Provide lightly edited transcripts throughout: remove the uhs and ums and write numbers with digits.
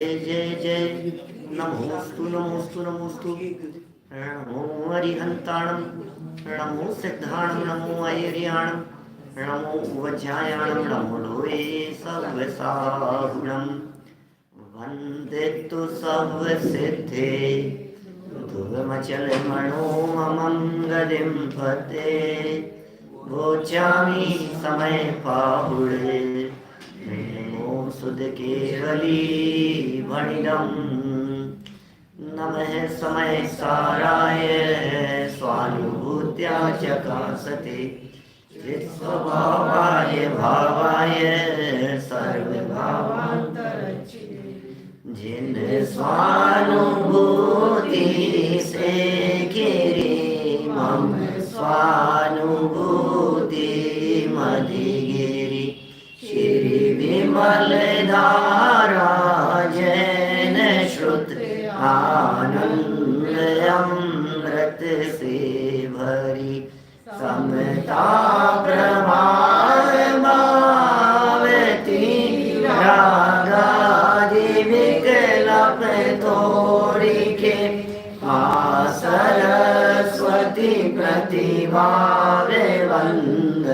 जय जय जय नमोस्तु नमोस्तु नमोस्तु। नमो अरिहंताणं, नमो सिद्धाणं, नमो ऐर्याणं, नमो वज्रायाणं, नमो लोये सव्यसागुणं। वन्दे तु सव्यसिद्धे ध्रुवमचलमणोममं गतिं पते। वोचामि समय पाहुडे सुध केवली भणिदम्। नमः समय साराय स्वानुभूत्या चकासते चित्स्वभावाय भावाय सर्वभावान्तरचिते। जिन स्वानुभूति से गिरी मम स्वानुभूति मधिगिरी। श्री विमल धारा जैन श्रुत आनंद अमृत से भरी। समता प्रभाव भावती रागादि विकल्प तोड़ी के। सरस्वती प्रतिभा वंद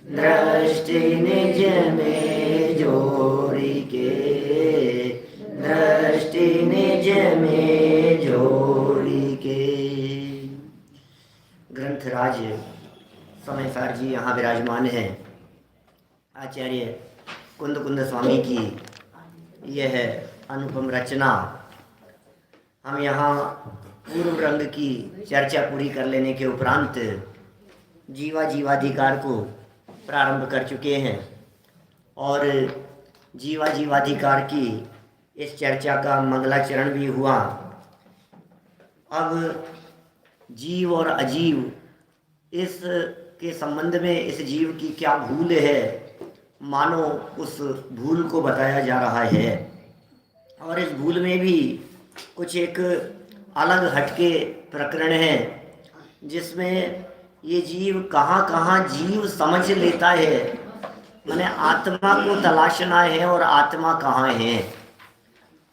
दृष्टि निज में जोड़ी के। दृष्टि निज में जोड़ी के। ग्रंथराज समयसार जी यहाँ विराजमान हैं। आचार्य कुंद कुंद स्वामी की यह अनुपम रचना हम यहाँ पूर्व रंग की चर्चा पूरी कर लेने के उपरांत जीवा जीवाधिकार को प्रारंभ कर चुके हैं और जीवा जीवाधिकार की इस चर्चा का मंगलाचरण भी हुआ। अब जीव और अजीव इस के संबंध में इस जीव की क्या भूल है, मानो उस भूल को बताया जा रहा है। और इस भूल में भी कुछ एक अलग हटके प्रकरण है जिसमें ये जीव कहाँ कहाँ जीव समझ लेता है। मैंने आत्मा को तलाशना है और आत्मा कहाँ है,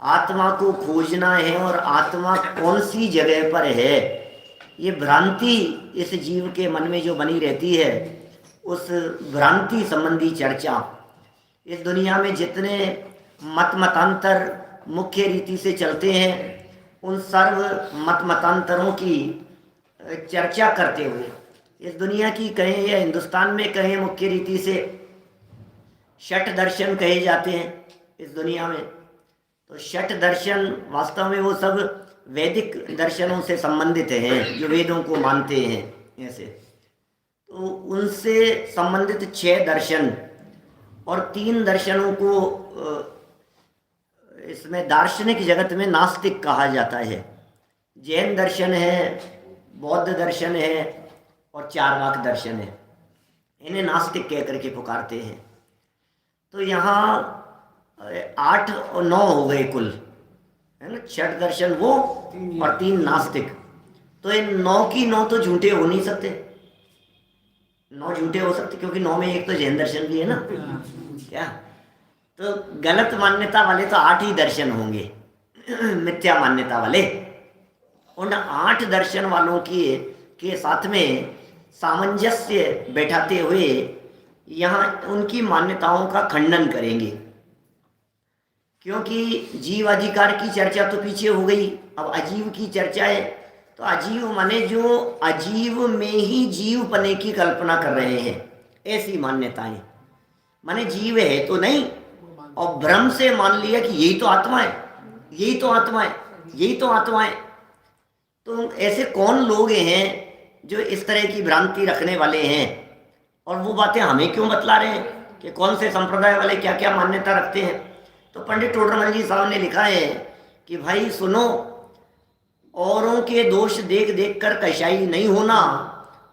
आत्मा को खोजना है और आत्मा कौन सी जगह पर है। ये भ्रांति इस जीव के मन में जो बनी रहती है, उस भ्रांति संबंधी चर्चा। इस दुनिया में जितने मतांतर मुख्य रीति से चलते हैं, उन सर्व मतांतरों की चर्चा करते हुए इस दुनिया की कहें या हिंदुस्तान में कहें, मुख्य रीति से षट दर्शन कहे जाते हैं इस दुनिया में। तो षट दर्शन वास्तव में वो सब वैदिक दर्शनों से संबंधित हैं, जो वेदों को मानते हैं ऐसे। तो उनसे संबंधित 6 दर्शन और 3 दर्शनों को इसमें दार्शनिक जगत में नास्तिक कहा जाता है। जैन दर्शन है, बौद्ध दर्शन है और चार्वाक दर्शन है। इन्हें नास्तिक कह करके पुकारते हैं। तो यहाँ 8 और 9 हो गए कुल, है ना। 6 दर्शन वो और 3 नास्तिक। तो इन 9 की 9 तो झूठे हो नहीं सकते। 9 झूठे हो सकते क्योंकि 9 में एक तो जैन दर्शन भी है ना, क्या। तो गलत मान्यता वाले तो 8 ही दर्शन होंगे, मिथ्या मान्यता वाले। उन 8 दर्शन वालों के साथ में सामंजस्य बैठाते हुए यहाँ उनकी मान्यताओं का खंडन करेंगे। क्योंकि जीव अधिकार की चर्चा तो पीछे हो गई, अब अजीव की चर्चा है। तो अजीव माने जो अजीव में ही जीव पने की कल्पना कर रहे हैं, ऐसी मान्यताएं। माने जीव है तो नहीं, और भ्रम से मान लिया कि यही तो आत्मा है, यही तो आत्मा है, यही तो आत्मा है। तो ऐसे कौन लोग हैं जो इस तरह की भ्रांति रखने वाले हैं, और वो बातें हमें क्यों बतला रहे हैं कि कौन से संप्रदाय वाले क्या क्या मान्यता रखते हैं। तो पंडित टोडरमल जी साहब ने लिखा है कि भाई सुनो, औरों के दोष देख देख कर कशाई नहीं होना,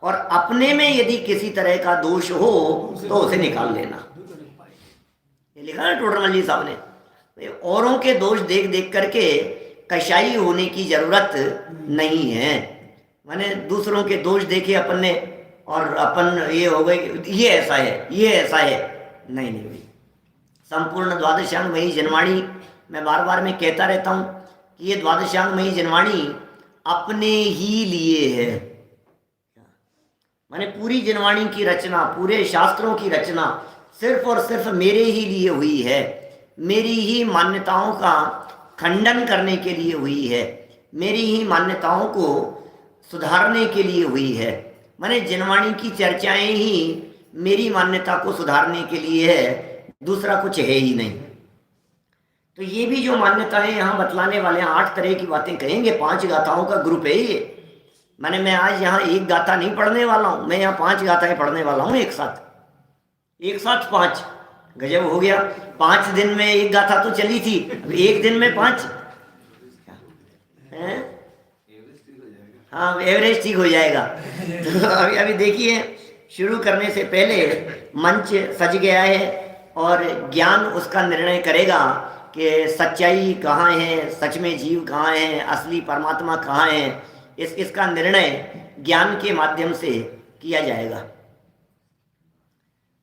और अपने में यदि किसी तरह का दोष हो तो उसे निकाल लेना। ये लिखा है टोडरमल जी साहब ने। औरों के दोष देख देख करके कशाई होने की जरूरत नहीं है। माने दूसरों के दोष देखे अपन ने और अपन ये हो गए ये ऐसा है ये ऐसा है, नहीं नहीं भाई। संपूर्ण द्वादशांग मयी जनवाणी मैं बार बार मैं कहता रहता हूँ कि ये द्वादशांगमयी जिनवाणी अपने ही लिए है। माने पूरी जिनवाणी की रचना, पूरे शास्त्रों की रचना सिर्फ और सिर्फ मेरे ही लिए हुई है, मेरी ही मान्यताओं का खंडन करने के लिए हुई है, मेरी ही मान्यताओं को सुधारने के लिए हुई है। माने जिनवाणी की चर्चाएं ही मेरी मान्यता को सुधारने के लिए है, दूसरा कुछ है ही नहीं। तो ये भी जो मान्यताएं यहाँ बतलाने वाले हैं, 8 तरह की बातें कहेंगे, 5 गाथाओं का ग्रुप है ये। मैं आज यहाँ एक गाथा नहीं पढ़ने वाला हूँ, मैं यहाँ 5 गाथाएं पढ़ने वाला हूँ एक साथ 5। गजब हो गया, 5 दिन में एक गाथा तो चली थी, अब एक दिन में 5 हैं? हाँ, एवरेज ठीक हो जाएगा। तो अभी देखिए, शुरू करने से पहले मंच सज गया है और ज्ञान उसका निर्णय करेगा कि सच्चाई कहाँ है, सच में जीव कहाँ है, असली परमात्मा कहाँ है। इसका निर्णय ज्ञान के माध्यम से किया जाएगा।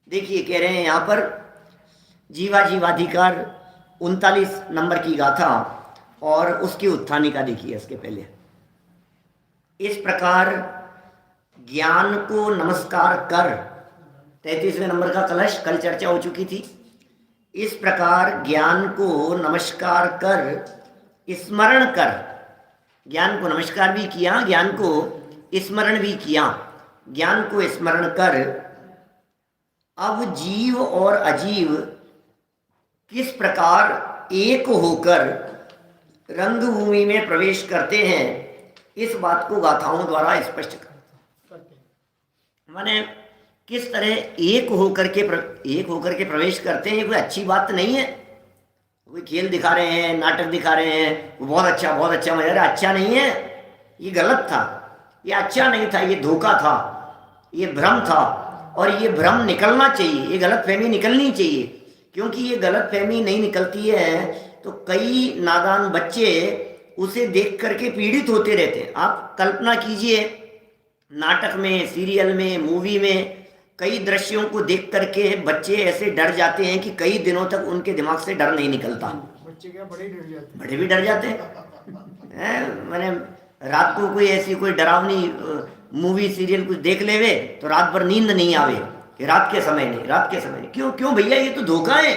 देखिए, कह रहे हैं यहाँ पर जीवा जीवाधिकार 39 नंबर की गाथा और उसकी उत्थानिका देखिए। इसके पहले इस प्रकार ज्ञान को नमस्कार कर, 33वें नंबर का कलश कल चर्चा हो चुकी थी। इस प्रकार ज्ञान को नमस्कार कर, स्मरण कर, ज्ञान को नमस्कार भी किया, ज्ञान को स्मरण भी किया, ज्ञान को स्मरण कर अब जीव और अजीव किस प्रकार एक होकर रंगभूमि में प्रवेश करते हैं, इस बात को गाथाओं द्वारा स्पष्ट करते। माने किस तरह एक होकर के प्रवेश करते हैं। ये कोई अच्छी बात नहीं है। कोई खेल दिखा रहे हैं, नाटक दिखा रहे हैं, बहुत अच्छा मजा, अच्छा नहीं है, ये गलत था, ये अच्छा नहीं था, ये धोखा था, ये भ्रम था, और ये भ्रम निकलना चाहिए, ये गलतफहमी निकलनी चाहिए। क्योंकि ये गलतफहमी नहीं निकलती है तो कई नादान बच्चे उसे देख करके पीड़ित होते रहते हैं। आप कल्पना कीजिए, नाटक में, सीरियल में, मूवी में कई दृश्यों को देख करके बच्चे ऐसे डर जाते हैं कि कई दिनों तक उनके दिमाग से डर नहीं निकलता। बच्चे क्या बड़े डर जाते हैं, बड़े भी डर जाते हैं। मैंने रात को कोई ऐसी कोई डरावनी मूवी सीरियल कुछ देख लेवे तो रात भर नींद नहीं आवे कि रात के समय नहीं। क्यों भैया, ये तो धोखा है।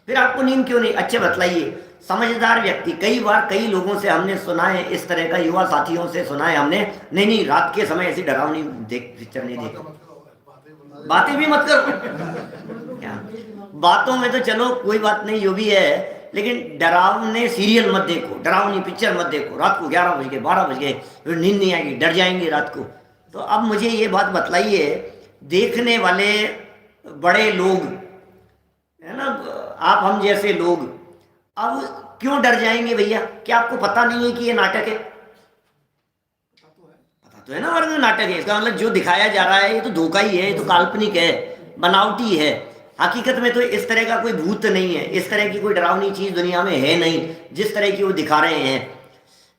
फिर आपको नींद क्यों नहीं? अच्छा बतलाइए। समझदार व्यक्ति, कई बार कई लोगों से हमने सुना है, इस तरह का युवा साथियों से सुना है हमने, नहीं रात के समय ऐसी डरावनी पिक्चर नहीं देख, बातें भी मत करो। क्या बातों में तो चलो कोई बात नहीं, जो भी है, लेकिन डरावने सीरियल मत देखो, डरावनी पिक्चर मत देखो। रात को 11 बज गए, 12 बज गए, फिर नींद नहीं आएगी, डर जाएंगे रात को। तो अब मुझे ये बात बतलाइए, देखने वाले बड़े लोग है ना, आप हम जैसे लोग, अब क्यों डर जाएंगे भैया? क्या आपको पता नहीं है कि ये नाटक है? पता तो है ना, वर्ग नाटक है। इसका मतलब जो दिखाया जा रहा है ये तो धोखा ही है, ये तो काल्पनिक है, बनावटी है। हकीकत में तो इस तरह का कोई भूत नहीं है, इस तरह की कोई डरावनी चीज़ दुनिया में है नहीं जिस तरह की वो दिखा रहे हैं।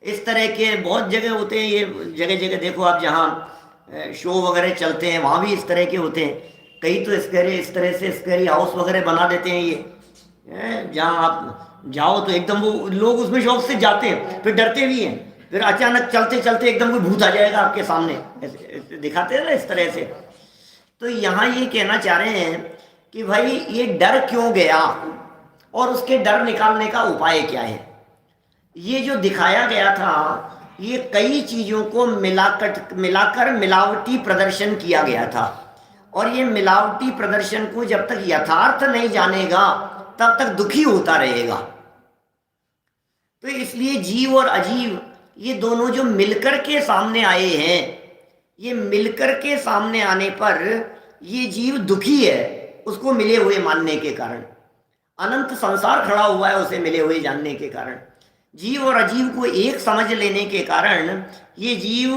इस तरह के बहुत जगह होते हैं, ये जगह जगह देखो आप, जहाँ शो वगैरह चलते हैं वहाँ भी इस तरह के होते हैं। कई तो इस तरह से स्कैरी हाउस वगैरह बना देते हैं ये, जहाँ आप जाओ तो एकदम वो लोग उसमें शौक से जाते हैं, फिर डरते भी हैं, फिर अचानक चलते चलते एकदम कोई भूत आ जाएगा आपके सामने, ऐसे दिखाते हैं ना इस तरह से। तो यहाँ ये कहना चाह रहे हैं कि भाई ये डर क्यों गया और उसके डर निकालने का उपाय क्या है। ये जो दिखाया गया था, ये कई चीज़ों को मिलाकर मिलावटी प्रदर्शन किया गया था, और ये मिलावटी प्रदर्शन को जब तक यथार्थ नहीं जानेगा तब तक दुखी होता रहेगा। तो इसलिए जीव और अजीव ये दोनों जो मिलकर के सामने आए हैं, ये मिलकर के सामने आने पर ये जीव दुखी है उसको मिले हुए मानने के कारण। अनंत संसार खड़ा हुआ है उसे मिले हुए जानने के कारण। जीव और अजीव को एक समझ लेने के कारण ये जीव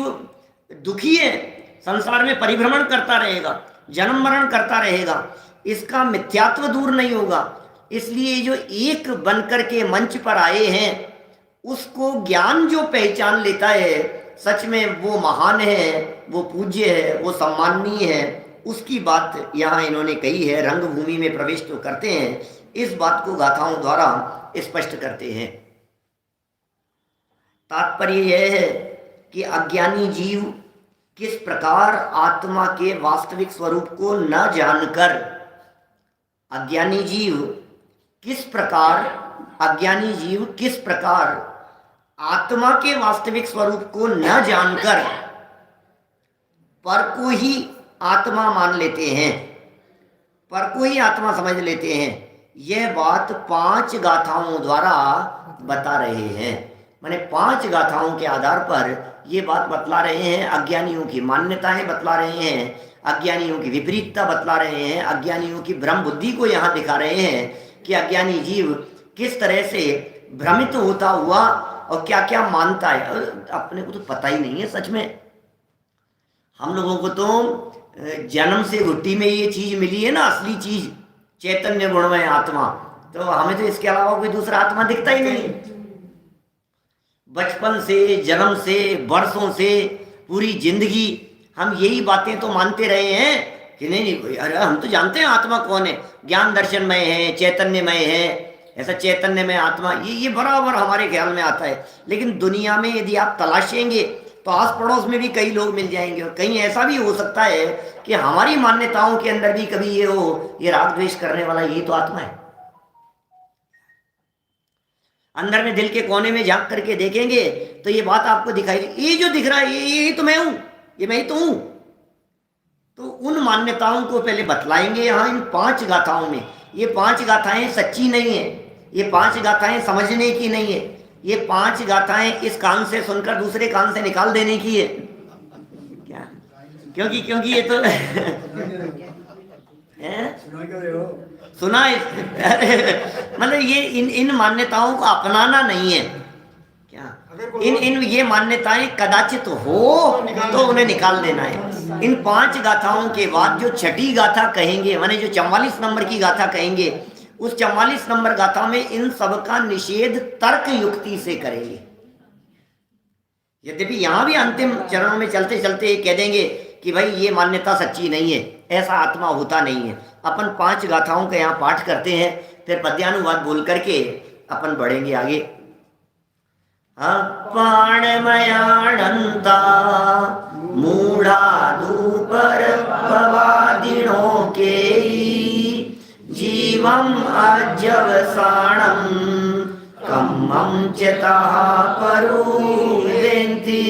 दुखी है, संसार में परिभ्रमण करता रहेगा, जन्म मरण करता रहेगा, इसका मिथ्यात्व दूर नहीं होगा। इसलिए जो एक बनकर के मंच पर आए हैं उसको ज्ञान जो पहचान लेता है, सच में वो महान है, वो पूज्य है, वो सम्माननीय है, उसकी बात यहाँ इन्होंने कही है। रंगभूमि में प्रवेश तो करते हैं, इस बात को गाथाओं द्वारा स्पष्ट करते हैं। तात्पर्य यह है कि अज्ञानी जीव किस प्रकार आत्मा के वास्तविक स्वरूप को न जानकर, अज्ञानी जीव किस प्रकार आत्मा के वास्तविक स्वरूप को न जानकर पर को ही आत्मा मान लेते हैं, पर को ही आत्मा समझ लेते हैं। यह बात 5 गाथाओं द्वारा बता रहे हैं। माने 5 गाथाओं के आधार पर ये बात बतला रहे हैं, अज्ञानियों की मान्यताएं बतला रहे हैं, अज्ञानियों की विपरीतता बतला रहे हैं, अज्ञानियों की भ्रम बुद्धि को यहाँ दिखा रहे हैं कि अज्ञानी जीव किस तरह से भ्रमित होता हुआ और क्या क्या मानता है। अपने को तो पता ही नहीं है सच में। हम लोगों को तो जन्म से घुट्टी में ये चीज मिली है ना, असली चीज, चैतन्य गुणमय आत्मा। तो हमें तो इसके अलावा कोई दूसरा आत्मा दिखता ही नहीं। बचपन से, जन्म से, वर्षों से, पूरी जिंदगी हम यही बातें तो मानते रहे हैं कि नहीं, अरे हम तो जानते हैं आत्मा कौन है, ज्ञान दर्शनमय है, चैतन्यमय है, ऐसा चैतन्यमय आत्मा, ये बराबर हमारे ख्याल में आता है। लेकिन दुनिया में यदि आप तलाशेंगे तो आस पड़ोस में भी कई लोग मिल जाएंगे, और कहीं ऐसा भी हो सकता है कि हमारी मान्यताओं के अंदर भी कभी ये हो, ये राग द्वेष करने वाला यही तो आत्मा है। अंदर में दिल के कोने में झांक करके देखेंगे तो ये बात आपको दिखाई, ये जो दिख रहा है ये तो मैं हूं, ये मैं ही तो हूं। तो उन मान्यताओं को पहले बतलाएंगे यहाँ इन 5 गाथाओं में। ये 5 गाथाएं सच्ची नहीं है, ये 5 गाथाएं समझने की नहीं है, ये 5 गाथाएं इस कान से सुनकर दूसरे कान से निकाल देने की है। क्या? क्योंकि ये तो सुना मतलब ये इन मान्यताओं को अपनाना नहीं है क्या। इन ये मान्यताएं कदाचित हो तो उन्हें निकाल देना है। इन 5 गाथाओं के बाद जो छठी गाथा कहेंगे, माने जो 44 नंबर की गाथा कहेंगे, उस 44 नंबर गाथा में इन सब का निषेध तर्क युक्ति से करेंगे। यद्यपि यहां भी अंतिम चरणों में चलते चलते कह देंगे कि भाई ये मान्यता सच्ची नहीं है, ऐसा आत्मा होता नहीं है। अपन 5 गाथाओं का यहाँ पाठ करते हैं, फिर पद्यानुवाद बोल करके अपन बढ़ेंगे आगे। अपाणमयानंता मूढ़ाधूपर भवादिनों के जीवम अजवसाणम कम्मं चतः परुवेन्ति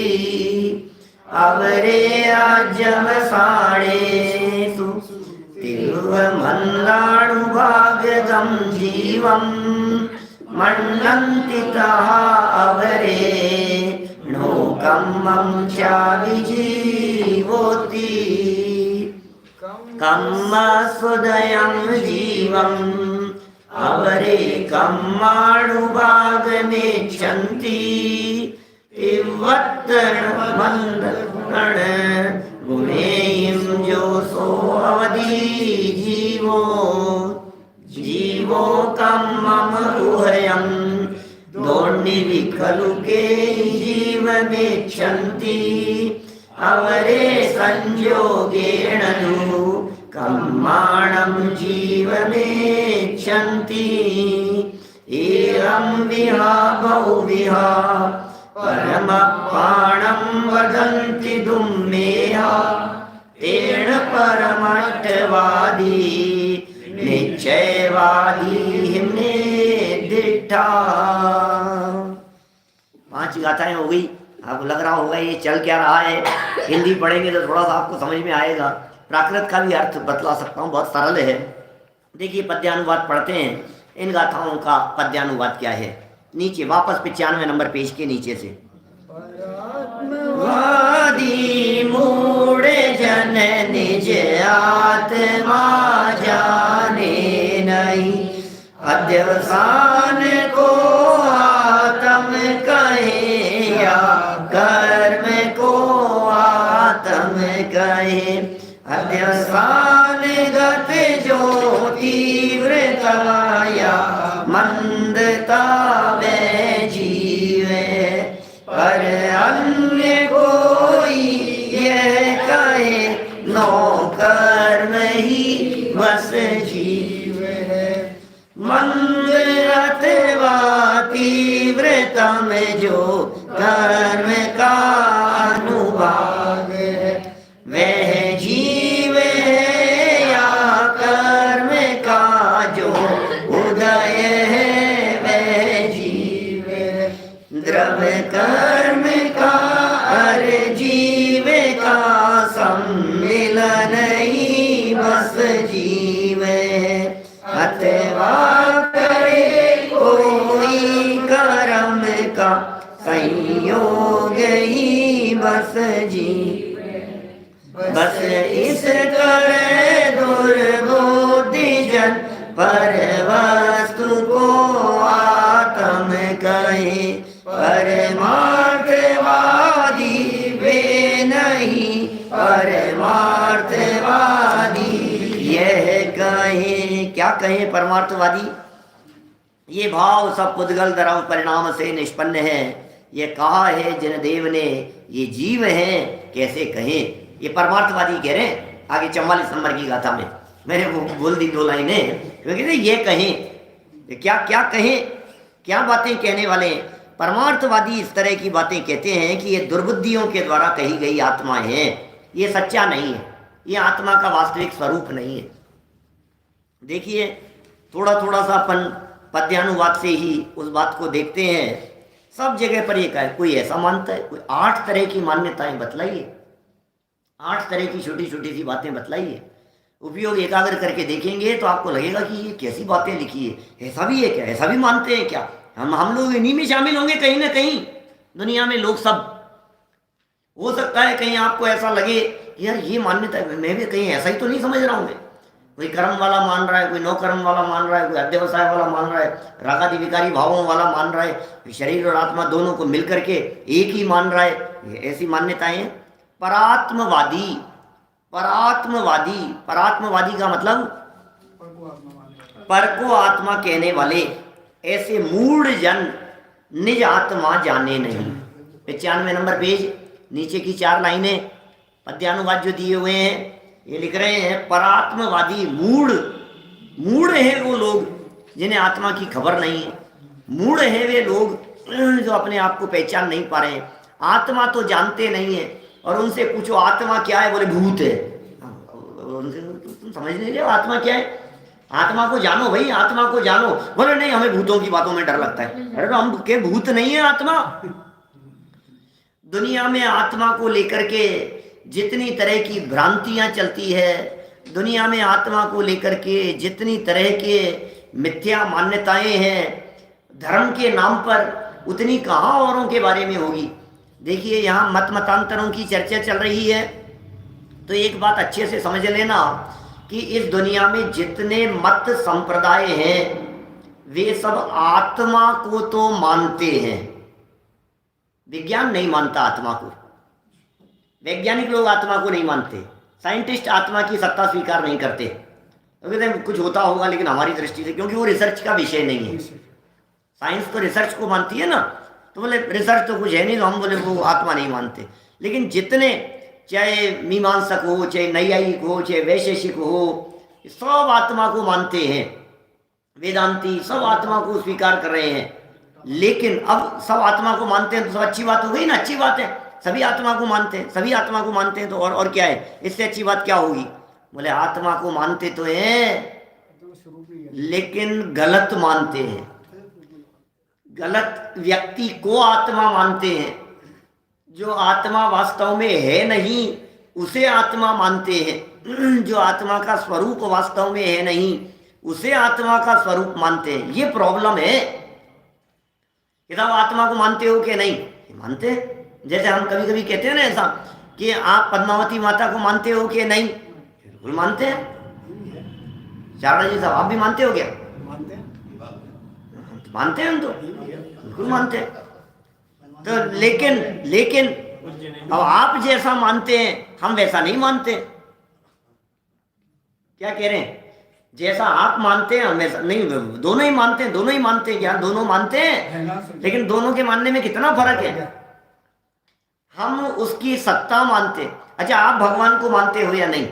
अवरे अजवसाणेषु तिरुवमल्लाणुभागदं जीवं मन्नन्ति तः अवरे नो कम्मं च विजीवोति कम्मस्वदयं जीवम् अवरे कम्माणुभागमेच्छन्ति इवत्तमन्दरण गुणेयं जोसो अवधि जीवो कम्मम उभयं दोर्निविखलुके जीवमेच्छन्ति अवरे संयोगेण नु कम्माणं जीवमेच्छन्ति एवं विहा बहुविहा परमपाणं वदन्ति दुम्मेहा तेन परमट्टवादी निश्चयवादी हिम्ने दिट्ठा। 5 गाथाएं हो गई। आपको लग रहा होगा ये चल क्या रहा है, हिंदी पढ़ेंगे तो थोड़ा सा आपको समझ में आएगा। प्राकृत का भी अर्थ बतला सकता हूँ, बहुत सरल है। देखिए पद्यानुवाद पढ़ते हैं, इन गाथाओं का पद्यानुवाद क्या है। नीचे वापस 95 नंबर पेज के नीचे से। वादी मूढ़ जन निज आत्मा जाने नहीं, अध्यवसान को आत्म कहे या कर्म को आत्म कहे। अध्यवसान गत जो तीव्रता या मंदता में जीवे, पर अन्य कोई यह कहे नो कर्म ही बस जीव है। मंद अथवा तम जो कर्म का अनुभाग है, वह जीव है या कर्म का जो उदय है, वह जीव है। द्रव्य कर्म का हर जीव का सम्मिलन ही बस जीव है। अथवा करे कोई कर्म का संयोग ही बस जीव है। बस इस करे दुर्बुद्धि जन पर वस्तु को आत्म कहे। परमार्थवादी वे नहीं, परमार्थवादी यह कहें। क्या कहें परमार्थवादी? ये भाव सब पुद्गल धर्म परिणाम से निष्पन्न है। ये कहा है जिन देव ने, ये जीव हैं, कैसे कहें? ये परमार्थवादी कह रहे हैं आगे 44 नंबर की गाथा में। मैंने वो बोल दी 2 लाइनें, कहते ये कहें। क्या क्या कहें? क्या बातें कहने वाले हैं? परमार्थवादी इस तरह की बातें कहते हैं कि ये दुर्बुद्धियों के द्वारा कही गई आत्मा है, ये सच्चा नहीं है, ये आत्मा का वास्तविक स्वरूप नहीं है। देखिए थोड़ा थोड़ा सा अपन पद्यानुवाद से ही उस बात को देखते हैं। सब जगह पर ये कहा, कोई ऐसा मानता है, कोई 8 तरह की मान्यताएं बतलाइए, 8 तरह की छोटी छोटी सी बातें बतलाइए। उपयोग एकाग्र करके देखेंगे तो आपको लगेगा कि ये कैसी बातें लिखी है, ऐसा भी है क्या, ऐसा भी मानते हैं क्या? हम लोग इन्हीं में शामिल होंगे कहीं ना कहीं। दुनिया में लोग सब, हो सकता है कहीं आपको ऐसा लगे यार ये मान्यता है, मैं भी कहीं ऐसा ही तो नहीं समझ रहा हूँ। कोई कर्म वाला मान रहा है, कोई नौ कर्म वाला मान रहा है, कोई अध्यवसाय वाला मान रहा है, रागादि विकारी भावों वाला मान रहा है, शरीर और आत्मा दोनों को मिलकर के एक ही मान रहा है। ऐसी मान्यताएं हैं। परात्मवादी, परात्मवादी, परात्मवादी का मतलब पर को आत्मा कहने वाले, ऐसे मूढ़ जन निज आत्मा जाने नहीं। 95 नंबर पेज, नीचे की 4 लाइनें पद्यानुवाद जो दिए हुए हैं, ये लिख रहे हैं परात्मवादी मूढ़। मूढ़ है वो लोग जिन्हें आत्मा की खबर नहीं है। मूढ़ है वे लोग जो अपने आप को पहचान नहीं पा रहे हैं, आत्मा तो जानते नहीं है। और उनसे पूछो आत्मा क्या है, बोले भूत है। उनसे तुम समझ नहीं रहे हो आत्मा क्या है? आत्मा को जानो भाई, आत्मा को जानो। बोले नहीं, हमें भूतों की बातों में डर लगता है। अरे तो हम के भूत नहीं है आत्मा। दुनिया में आत्मा को लेकर के जितनी तरह की भ्रांतियां चलती है, दुनिया में आत्मा को लेकर के जितनी तरह के मिथ्या मान्यताएं हैं धर्म के नाम पर, उतनी कहाँ औरों के बारे में होगी। देखिए यहाँ मत मतांतरों की चर्चा चल रही है, तो एक बात अच्छे से समझ लेना कि इस दुनिया में जितने मत संप्रदाय हैं वे सब आत्मा को तो मानते हैं, विज्ञान नहीं मानता आत्मा को। वैज्ञानिक लोग आत्मा को नहीं मानते, साइंटिस्ट आत्मा की सत्ता स्वीकार नहीं करते। तो कहते हैं कुछ होता होगा लेकिन हमारी दृष्टि से, क्योंकि वो रिसर्च का विषय नहीं है। साइंस तो रिसर्च को मानती है ना, तो बोले रिसर्च तो कुछ है नहीं, तो हम बोले वो आत्मा नहीं मानते। लेकिन जितने, चाहे मीमांसक हो, चाहे नैयायिक हो, चाहे वैशेषिक हो, सब आत्मा को मानते हैं। वेदांती सब आत्मा को स्वीकार कर रहे हैं। लेकिन अब सब आत्मा को मानते हैं तो सब अच्छी बात हो गई ना? अच्छी बात है, सभी आत्मा को मानते हैं, सभी आत्मा को मानते हैं, तो और क्या है, इससे अच्छी बात क्या होगी? बोले आत्मा को मानते तो हैं लेकिन गलत मानते हैं, गलत व्यक्ति को आत्मा मानते हैं। जो आत्मा वास्तव में है नहीं उसे आत्मा मानते हैं, जो आत्मा का स्वरूप वास्तव में है नहीं उसे आत्मा का स्वरूप मानते हैं। ये प्रॉब्लम है कि साहब आत्मा को मानते हो कि नहीं? मानते हैं। जैसे हम कभी कभी कहते हैं ना ऐसा कि आप पद्मावती माता को मानते हो कि नहीं? बिल्कुल मानते हैं। शारदा जी साहब आप भी मानते हो क्या? मानते हैं हम तो बिल्कुल मानते हैं। तो लेकिन अब आप जैसा मानते हैं हम वैसा नहीं मानते। क्या कह रहे हैं? जैसा आप मानते हैं हम वैसा नहीं, दोनों ही मानते हैं। दोनों ही मानते हैं, यार दोनों मानते हैं, लेकिन दोनों के मानने में कितना फर्क है। हम उसकी सत्ता मानते हैं। अच्छा, आप भगवान को मानते हो या नहीं?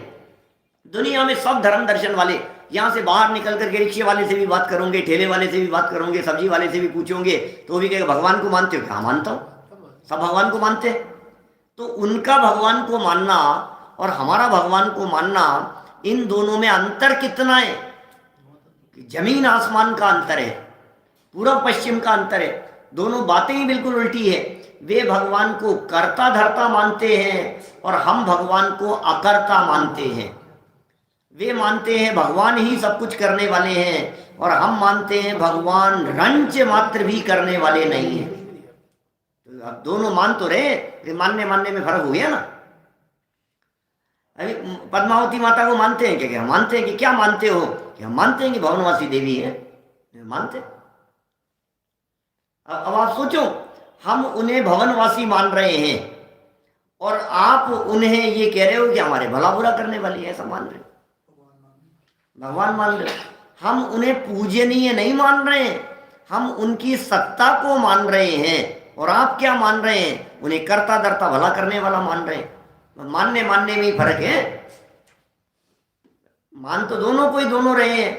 दुनिया में सब धर्म दर्शन वाले यहाँ से बाहर निकल करके रिक्शे वाले से भी बात करोगे, ठेले वाले से भी बात करोगे, सब्जी वाले से भी पूछोगे तो भी कहेगा भगवान को मानते हो? कहाँ मानता हूँ, सब भगवान को मानते हैं। तो उनका भगवान को मानना और हमारा भगवान को मानना, इन दोनों में अंतर कितना है? जमीन आसमान का अंतर है, पूर्व पश्चिम का अंतर है। दोनों बातें ही बिल्कुल उल्टी है। वे भगवान को कर्ता धर्ता मानते हैं और हम भगवान को अकर्ता मानते हैं। वे मानते हैं भगवान ही सब कुछ करने वाले हैं और हम मानते हैं भगवान रंच मात्र भी करने वाले नहीं हैं। तो अब दोनों मान तो रहे, मानने में फर्क हो गया ना। अभी पद्मावती माता को मानते हैं क्या? मानते हैं कि क्या मानते हो? कि हम मानते हैं कि भवनवासी देवी है, मानते। अब आप सोचो, हम उन्हें भवनवासी मान रहे हैं और आप उन्हें ये कह रहे हो कि हमारे भला बुरा करने वाली है, ऐसा मान रहे हो, भगवान मान रहे हो। हम उन्हें पूजनीय नहीं मान रहे हैं, हम उनकी सत्ता को मान रहे हैं। और आप क्या मान रहे हैं? उन्हें कर्ता धर्ता भला करने वाला मान रहे हैं। मानने में ही फर्क है। मान तो दोनों को ही दोनों रहे हैं,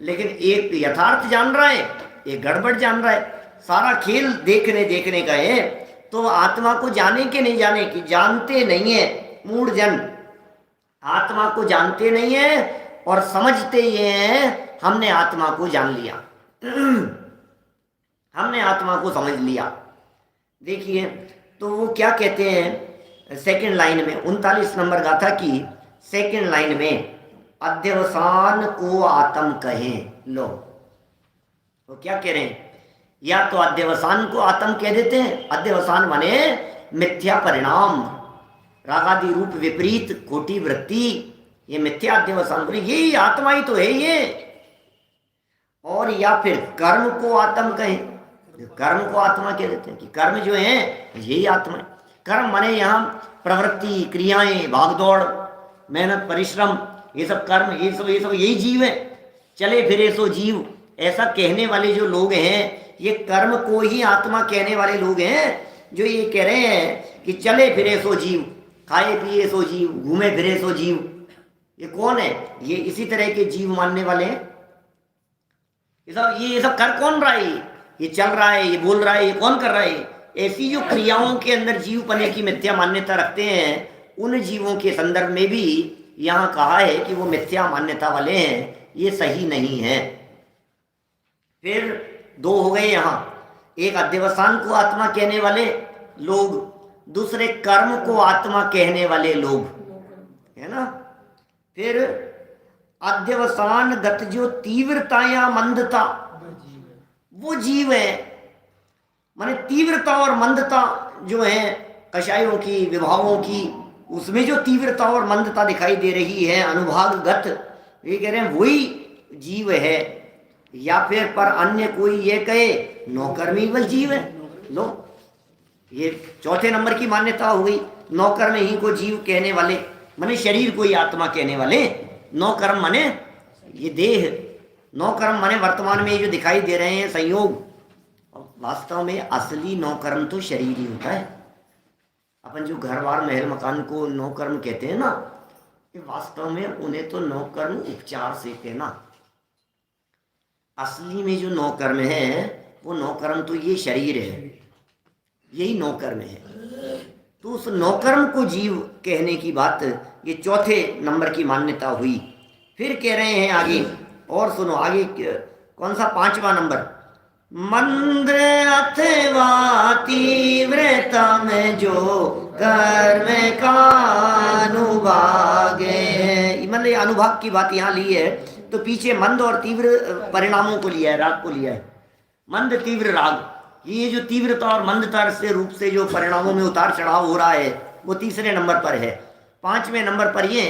लेकिन एक यथार्थ जान रहा है, एक गड़बड़ जान रहा है। सारा खेल देखने का है। तो आत्मा को जाने के नहीं जाने की, जानते नहीं है मूढ़ जन, आत्मा को जानते नहीं है और समझते ये हैं हमने आत्मा को जान लिया, हमने आत्मा को समझ लिया। देखिए तो वो क्या कहते हैं सेकंड लाइन में, 39 नंबर गाथा की सेकंड लाइन में, अध्यवसान को आत्म कहें। लो वो क्या कह रहे हैं? या तो अध्यवसान को आत्म कह देते हैं। अध्यवसान माने मिथ्या परिणाम, रागादि रूप विपरीत खोटी वृत्ति, ये मिथ्या अध्यवसान बोले, यही आत्मा ही तो है ये। और या फिर कर्म को आत्म कहें, कर्म को आत्मा कह देते हैं कि कर्म जो है यही आत्मा है। कर्म माने यहाँ प्रवृत्ति, क्रियाएं, भागदौड़, मेहनत, परिश्रम, ये सब कर्म, ये सब यही जीव है। चले फिरे सो जीव, ऐसा कहने वाले जो लोग हैं, ये कर्म को ही आत्मा कहने वाले लोग हैं, जो ये कह रहे हैं कि चले फिरे सो जीव, खाए पिए सो जीव, घूमे फिरे सो जीव। ये कौन है? ये इसी तरह के जीव मानने वाले हैं। ये सब कर कौन रहा है? ये चल रहा है, ये बोल रहा है, ये कौन कर रहा है? ऐसी जो क्रियाओं के अंदर जीव पने की मिथ्या मान्यता रखते हैं, उन जीवों के संदर्भ में भी यहाँ कहा है कि वो मिथ्या मान्यता वाले हैं, ये सही नहीं है। फिर दो हो गए यहाँ, एक अध्यवसान को आत्मा कहने वाले लोग, दूसरे कर्म को आत्मा कहने वाले लोग, है ना। फिर अध्यवसान गत जो तीव्रता या मंदता, वो जीव है। माने तीव्रता और मंदता जो है कषायों की, विभागों की, उसमें जो तीव्रता और मंदता दिखाई दे रही है अनुभागगत, ये कह रहे हैं वही जीव है। या फिर पर अन्य कोई ये कहे नौकर्मी वह जीव है। लो ये चौथे नंबर की मान्यता हो गई, नौकर्म ही को जीव कहने वाले, माने शरीर को ही आत्मा कहने वाले। नौकर्म माने ये देह, नौकर्म माने वर्तमान में जो दिखाई दे रहे हैं संयोग, वास्तव में असली नौकर्म तो शरीर ही होता है। अपन जो घर बार महल मकान को नौकर्म कहते हैं ना, ये वास्तव में उन्हें तो नौकर्म उपचार से कहना। असली में जो नौकर्म है वो नौकर्म तो ये शरीर है, यही नौकर्म है। तो उस नौकर्म को जीव कहने की बात ये चौथे नंबर की मान्यता हुई। फिर कह रहे हैं आगे, और सुनो आगे कौन सा, पांचवा नंबर, मंद अथवा तीव्रता में जो कर्म का अनुभाग है। मतलब अनुभाग की बात यहाँ ली है, तो पीछे मंद और तीव्र परिणामों को लिया है, राग को लिया है। मंद तीव्र राग, ये जो तीव्रता और मंदता से रूप से जो परिणामों में उतार चढ़ाव हो रहा है वो तीसरे नंबर पर है। पांचवें नंबर पर ये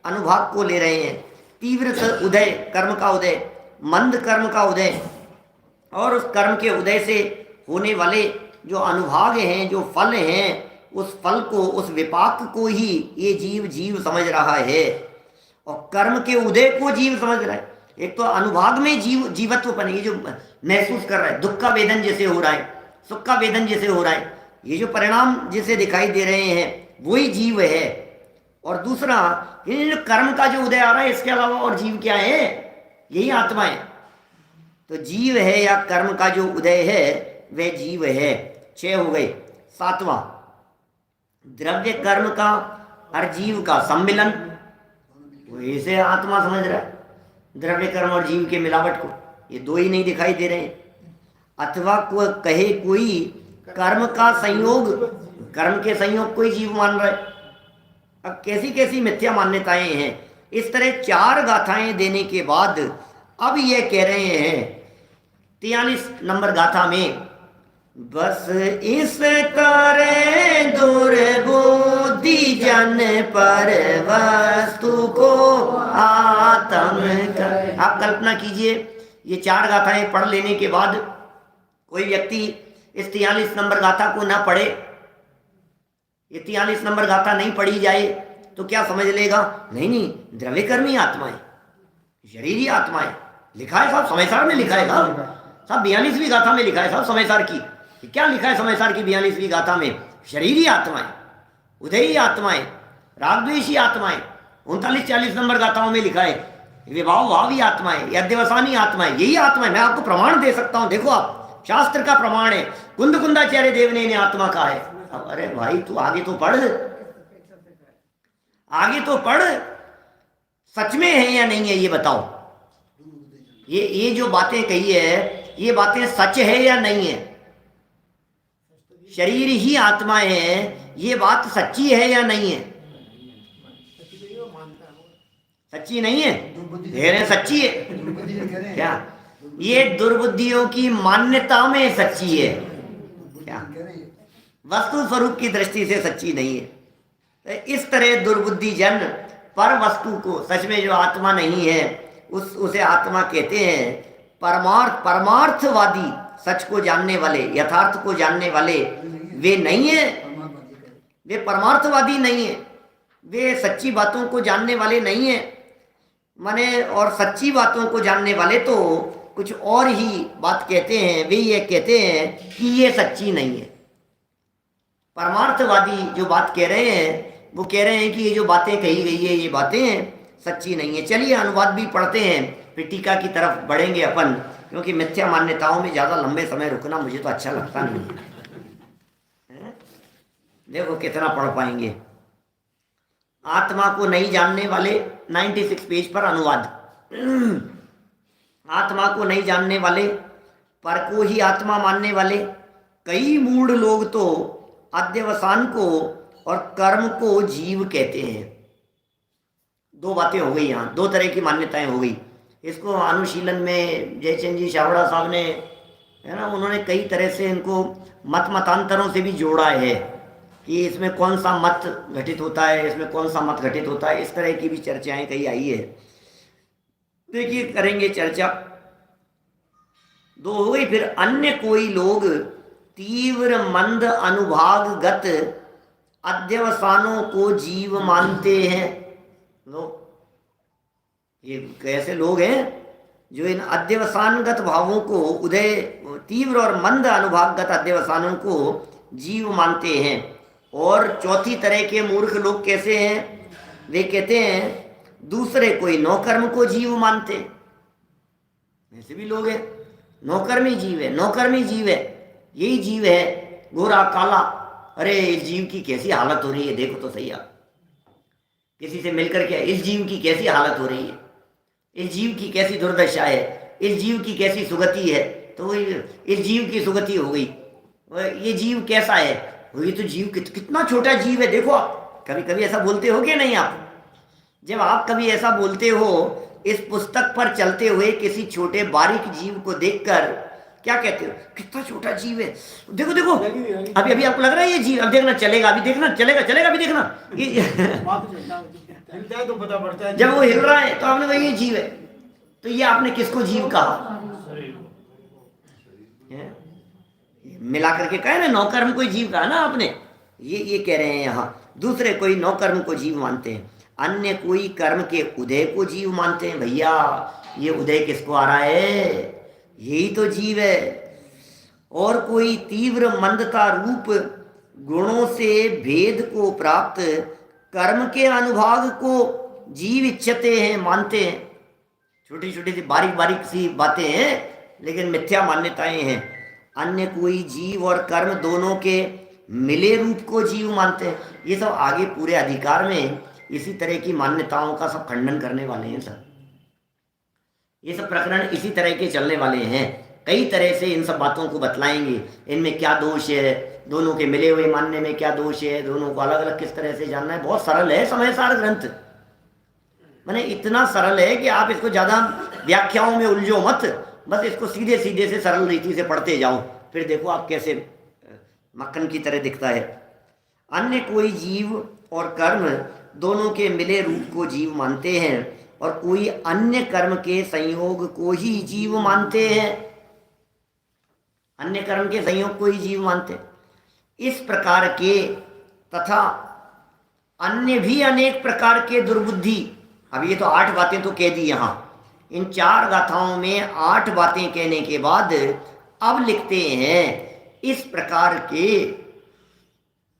अनुभाग को ले रहे हैं। तीव्र उदय, कर्म का उदय, मंद कर्म का उदय, और उस कर्म के उदय से होने वाले जो अनुभाग हैं, जो फल हैं, उस फल को, उस विपाक को ही ये जीव समझ रहा है, और कर्म के उदय को जीव समझ रहा है। एक तो अनुभाग में जीवत्व पन, ये जो महसूस कर रहा है, दुख का वेदन जैसे हो रहा है, सुख का वेदन जैसे हो रहा है, ये जो परिणाम जैसे दिखाई दे रहे हैं वही जीव है। और दूसरा ये जो कर्म का जो उदय आ रहा है, इसके अलावा और जीव क्या है? यही आत्मा है। तो जीव है या कर्म का जो उदय है वह जीव है। 6 हो गए। 7वां, द्रव्य कर्म का और जीव का सम्मिलन, वो इसे आत्मा समझ रहा है, द्रव्य कर्म और जीव के मिलावट को। ये दो ही नहीं दिखाई दे रहे हैं। अथवा को कहे कोई कर्म का संयोग, कर्म के संयोग को ही जीव मान रहा है। अब कैसी कैसी मिथ्या मान्यताएं हैं। इस तरह 4 गाथाएं देने के बाद अब ये कह रहे हैं 43 नंबर गाथा में, बस इस करे दुर्बुद्धि जन पर वस्तु को आत्म कर। आप कल्पना कीजिए, ये 4 गाथाएं पढ़ लेने के बाद कोई व्यक्ति इस 43 नंबर गाथा को ना पढ़े, ये 43 नंबर गाथा नहीं पढ़ी जाए तो क्या समझ लेगा? नहीं नहीं, द्रव्य कर्मी आत्मा है, शरीरी आत्मा है। लिखा है साहब, समयसार में लिखा है साहब 42वीं गाथा में लिखा है साहब समयसार की। क्या लिखा है समयसार की 42वीं गाथा में? शरीरी आत्मा है, उदयी आत्मा है, रागद्वेषी आत्मा है। 39-40 नंबर गाथाओं में लिखा है विभाव भावी आत्मा है, अध्यवसानी आत्मा है, यही आत्मा है। मैं आपको प्रमाण दे सकता हूं, देखो आप, शास्त्र का प्रमाण है। कुंदकुंदाचार्य देव ने आत्मा कहा है। अरे भाई तू आगे तो पढ़, आगे तो पढ़, सच में है या नहीं है ये बताओ। ये जो बातें कही है, ये बातें सच है या नहीं है? शरीर ही आत्मा है, ये बात सच्ची है या नहीं है? सच्ची नहीं है, कह रहे हैं सच्ची है। क्या ये दुर्बुद्धियों की मान्यता में सच्ची है? क्या वस्तु स्वरूप की दृष्टि से सच्ची नहीं है? तो इस तरह दुर्बुद्धि जन पर वस्तु को, सच में जो आत्मा नहीं है उसे आत्मा कहते हैं। परमार्थवादी, सच को जानने वाले, यथार्थ को जानने वाले वे नहीं है, वे परमार्थवादी नहीं है, वे सच्ची बातों को जानने वाले नहीं है। माने और सच्ची बातों को जानने वाले तो कुछ और ही बात कहते हैं। वे ये कहते हैं कि ये सच्ची नहीं है। परमार्थवादी जो बात कह रहे हैं वो कह रहे हैं कि ये जो बातें कही गई है ये बातें सच्ची नहीं है। चलिए अनुवाद भी पढ़ते हैं, फिर टीका की तरफ बढ़ेंगे अपन, क्योंकि मिथ्या मान्यताओं में ज़्यादा लंबे समय रुकना मुझे तो अच्छा लगता नहीं है। देखो कितना पढ़ पाएंगे। आत्मा को नहीं जानने वाले, 96 पेज पर अनुवाद। आत्मा को नहीं जानने वाले, पर को ही आत्मा मानने वाले कई मूढ़ लोग तो अध्यवसान को और कर्म को जीव कहते हैं। 2 बातें हो गई यहाँ, 2 तरह की मान्यताएं हो गई। इसको अनुशीलन में जयचंद जी छाबड़ा साहब ने, है ना, उन्होंने कई तरह से इनको मतांतरों से भी जोड़ा है कि इसमें कौन सा मत घटित होता है, इसमें कौन सा मत घटित होता है। इस तरह की भी चर्चाएं कई आई है। देखिए करेंगे चर्चा। 2 हो गई। फिर अन्य कोई लोग तीव्र मंद अनुभागगत अध्यवसानों को जीव मानते हैं। लोग, ये कैसे लोग हैं जो इन अध्यवसानगत भावों को, उदय तीव्र और मंद अनुभागगत अध्यवसानों को जीव मानते हैं। और चौथी तरह के मूर्ख लोग कैसे हैं? वे कहते हैं दूसरे कोई नौकर्म को जीव मानते। ऐसे भी लोग हैं, नौकर्मी जीव है, नौकर्मी जीव है, यही जीव है, गोरा काला। अरे इस जीव की कैसी हालत हो रही है, देखो तो सही आप। किसी से मिलकर के इस जीव की कैसी हालत हो रही है, इस जीव की कैसी दुर्दशा है, इस जीव की कैसी सुगति है। तो इस जीव की सुगति हो गई, ये जीव कैसा है, ये तो जीव कितना छोटा जीव है, देखो आप। कभी कभी ऐसा बोलते हो क्या नहीं आप? जब आप कभी ऐसा बोलते हो, इस पुस्तक पर चलते हुए किसी छोटे बारीक जीव को देखकर क्या कहते हो? कितना छोटा जीव है, देखो देखो। अभी अभी आपको लग रहा है ये जीव, अब देखना चलेगा, अभी देखना चलेगा, चलेगा अभी देखना। तो पता पड़ता है जब वो हिल रहा है तो आपने कहा ये जीव है। तो ये आपने किसको जीव कहा? मिला करके कहे ना, नौकर्म को जीव कहा ना आपने। ये कह रहे हैं यहाँ, दूसरे कोई नौकर्म को जीव मानते हैं, अन्य कोई कर्म के उदय को जीव मानते हैं। भैया ये उदय किसको आ रहा है? यही तो जीव है। और कोई तीव्र मंदता रूप गुणों से भेद को प्राप्त कर्म के अनुभाग को जीव इच्छते हैं, मानते हैं। छोटी छोटी सी बारीक बारीक सी बातें हैं, लेकिन मिथ्या मान्यताएं हैं। अन्य कोई जीव और कर्म दोनों के मिले रूप को जीव मानते हैं। ये सब आगे पूरे अधिकार में इसी तरह की मान्यताओं का सब खंडन करने वाले हैं। सब ये सब प्रकरण इसी तरह के चलने वाले हैं। कई तरह से इन सब बातों को बतलाएंगे, इनमें क्या दोष है, दोनों के मिले हुए मानने में क्या दोष है, दोनों को अलग अलग किस तरह से जानना है। बहुत सरल है समय सार ग्रंथ, माने इतना सरल है कि आप इसको ज़्यादा व्याख्याओं में उलझो मत, बस इसको सीधे सीधे से सरल रीति से पढ़ते जाओ, फिर देखो आप कैसे मक्खन की तरह दिखता है। अन्य कोई जीव और कर्म दोनों के मिले रूप को जीव मानते हैं, और कोई अन्य कर्म के संयोग को ही जीव मानते हैं। अन्य कर्म के संयोग को ही जीव मानते हैं। इस प्रकार के तथा अन्य भी अनेक प्रकार के दुर्बुद्धि, अब ये तो 8 बातें तो कह दी यहाँ, इन 4 गाथाओं में 8 बातें कहने के बाद अब लिखते हैं इस प्रकार के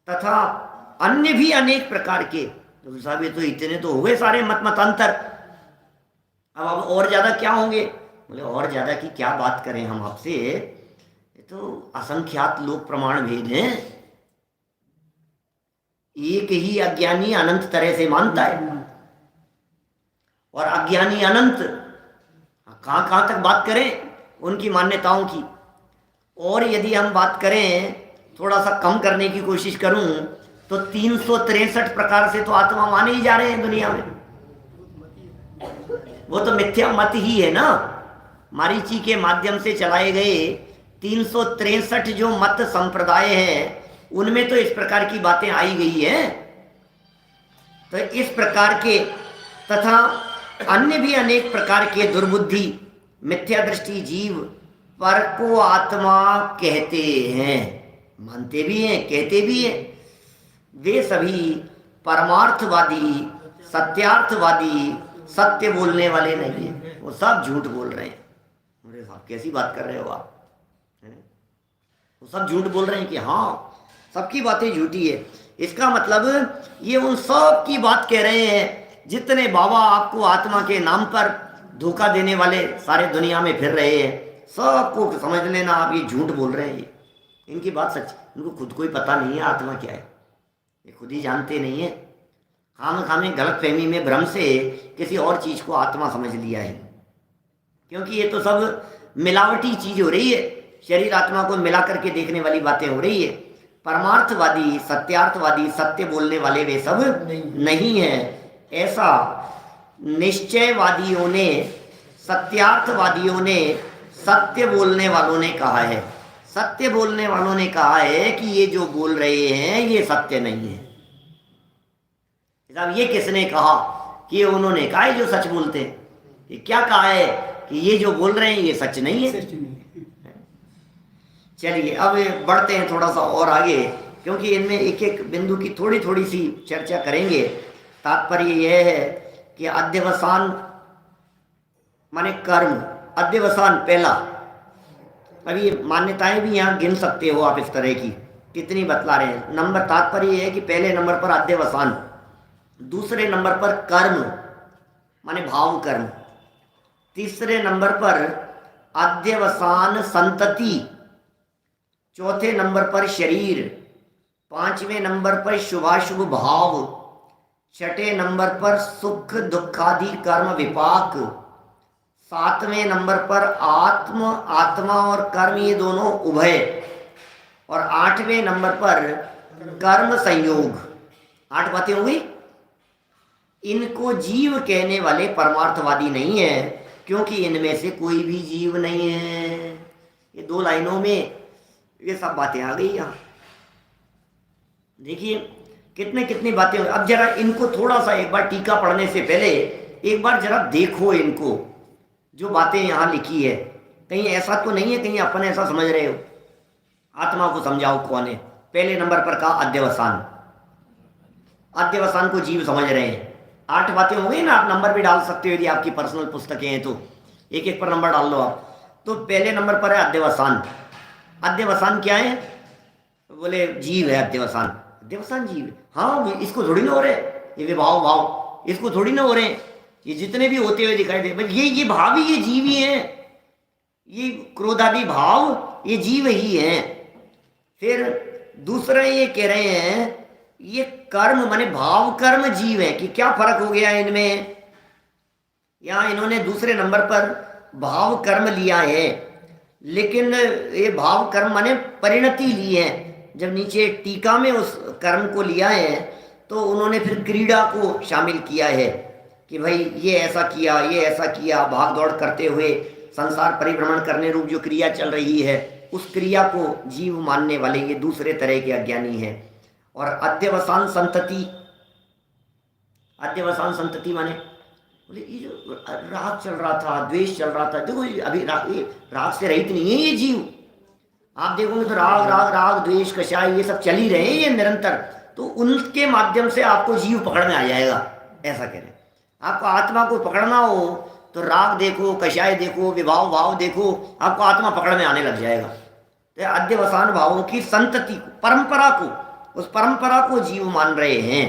तथा अन्य भी अनेक प्रकार के। तो साहब ये तो इतने तो हो गए सारे मतांतर, अब और ज़्यादा क्या होंगे? बोले और ज़्यादा की क्या बात करें हम आपसे, ये तो असंख्यात लोक प्रमाण भेद हैं। एक ही अज्ञानी अनंत तरह से मानता है, और अज्ञानी अनंत, कहाँ कहाँ तक बात करें उनकी मान्यताओं की। और यदि हम बात करें, थोड़ा सा कम करने की कोशिश करूं, तो 363 प्रकार से तो आत्मा माने ही जा रहे हैं दुनिया में। वो तो मिथ्या मत ही है ना, मारीची के माध्यम से चलाए गए 363 जो मत संप्रदाय हैं, उनमें तो इस प्रकार की बातें आई गई हैं। तो इस प्रकार के तथा अन्य भी अनेक प्रकार के दुर्बुद्धि मिथ्या दृष्टि जीव पर को आत्मा कहते हैं, मानते भी हैं कहते भी हैं। वे सभी परमार्थवादी सत्यार्थवादी सत्य बोलने वाले नहीं है, वो सब झूठ बोल रहे हैं। अरे साहब कैसी बात कर रहे हो आप, वो सब झूठ बोल रहे हैं कि हाँ सबकी बातें झूठी है। इसका मतलब ये उन सब की बात कह रहे हैं जितने बाबा आपको आत्मा के नाम पर धोखा देने वाले सारे दुनिया में फिर रहे हैं। सबको समझ लेना आप ये झूठ बोल रहे हैं, इनकी बात सच। इनको खुद को ही पता नहीं है आत्मा क्या है, ये खुद ही जानते नहीं है। खामे गलत फहमी में भ्रम से किसी और चीज़ को आत्मा समझ लिया है, क्योंकि ये तो सब मिलावटी चीज़ हो रही है, शरीर आत्मा को मिला करके देखने वाली बातें हो रही है। परमार्थवादी सत्यार्थवादी सत्य बोलने वाले वे सब नहीं है, ऐसा निश्चयवादियों ने सत्यार्थवादियों ने सत्य बोलने वालों ने कहा है। सत्य बोलने वालों ने कहा है कि ये जो बोल रहे हैं ये सत्य नहीं है। साहब ये किसने कहा? कि उन्होंने कहा है जो सच बोलते हैं। ये क्या कहा है कि ये जो बोल रहे हैं ये सच नहीं है। चलिए अब बढ़ते हैं थोड़ा सा और आगे, क्योंकि इनमें एक एक बिंदु की थोड़ी थोड़ी सी चर्चा करेंगे। तात्पर्य यह है कि अध्यवसान माने कर्म, अध्यवसान पहला। अभी मान्यताएं भी यहाँ गिन सकते हो आप, इस तरह की कितनी बतला रहे हैं। नंबर तात्पर्य यह है कि पहले नंबर पर अध्यवसान, दूसरे नंबर पर कर्म माने भाव कर्म, तीसरे नंबर पर अध्यवसान संतति, चौथे नंबर पर शरीर, पांचवें नंबर पर शुभाशुभ भाव, छठे नंबर पर सुख दुखादि कर्म विपाक, सातवें नंबर पर आत्मा और कर्म ये दोनों उभय, और आठवें नंबर पर कर्म संयोग। 8 बातें हो गई। इनको जीव कहने वाले परमार्थवादी नहीं है, क्योंकि इनमें से कोई भी जीव नहीं है। ये 2 लाइनों में ये सब बातें आ गई यहाँ। देखिए कितने कितनी बातें। अब जरा इनको थोड़ा सा एक बार टीका पढ़ने से पहले एक बार जरा देखो इनको, जो बातें यहाँ लिखी है। कहीं ऐसा तो नहीं है कहीं अपन ऐसा समझ रहे हो आत्मा को समझाओ कौन है। पहले नंबर पर कहा अध्यवसान, अध्यवसान को जीव समझ रहे हैं। 8 बातें हो गई ना। आप नंबर भी डाल सकते हो यदि आपकी पर्सनल पुस्तकें हैं तो, एक एक पर नंबर डाल लो आप। तो पहले नंबर पर है अध्यवसान। अध्यवसान क्या है? बोले जीव है अध्यवसान। अध्यवसान जीव है, हाँ इसको थोड़ी ना हो रहे ये विभाव भाव, इसको थोड़ी ना हो रहे। ये जितने भी होते हुए दिखाई दे, ये भाव ही, ये जीव ही हैं, ये क्रोधादि भाव ये जीव ही हैं। फिर दूसरा ये कह रहे हैं ये कर्म माने भाव कर्म जीव है, कि क्या फर्क हो गया इनमें। यहाँ इन्होंने दूसरे नंबर पर भाव कर्म लिया है, लेकिन ये भाव कर्म माने परिणति ली है। जब नीचे टीका में उस कर्म को लिया है तो उन्होंने फिर क्रीड़ा को शामिल किया है कि भाई ये ऐसा किया, ये ऐसा किया, भाग दौड़ करते हुए संसार परिभ्रमण करने रूप जो क्रिया चल रही है उस क्रिया को जीव मानने वाले ये दूसरे तरह के अज्ञानी हैं। और अध्यवसान संतति, अध्यवसान संतति माने बोले ये जो राग चल रहा था, द्वेष चल रहा था, देखो अभी राग से रहित नहीं है ये जीव। आप देखोगे तो राग राग राग द्वेष कषाय ये सब चल ही रहे हैं ये निरंतर, तो उनके माध्यम से आपको जीव पकड़ में आ जाएगा, ऐसा कह रहे हैं। आपको आत्मा को पकड़ना हो तो राग देखो, कषाय देखो, विभाव भाव देखो, आपको आत्मा पकड़ में आने लग जाएगा। तो अध्यवसान भावों की संतति को, परंपरा को, उस परंपरा को जीव मान रहे हैं।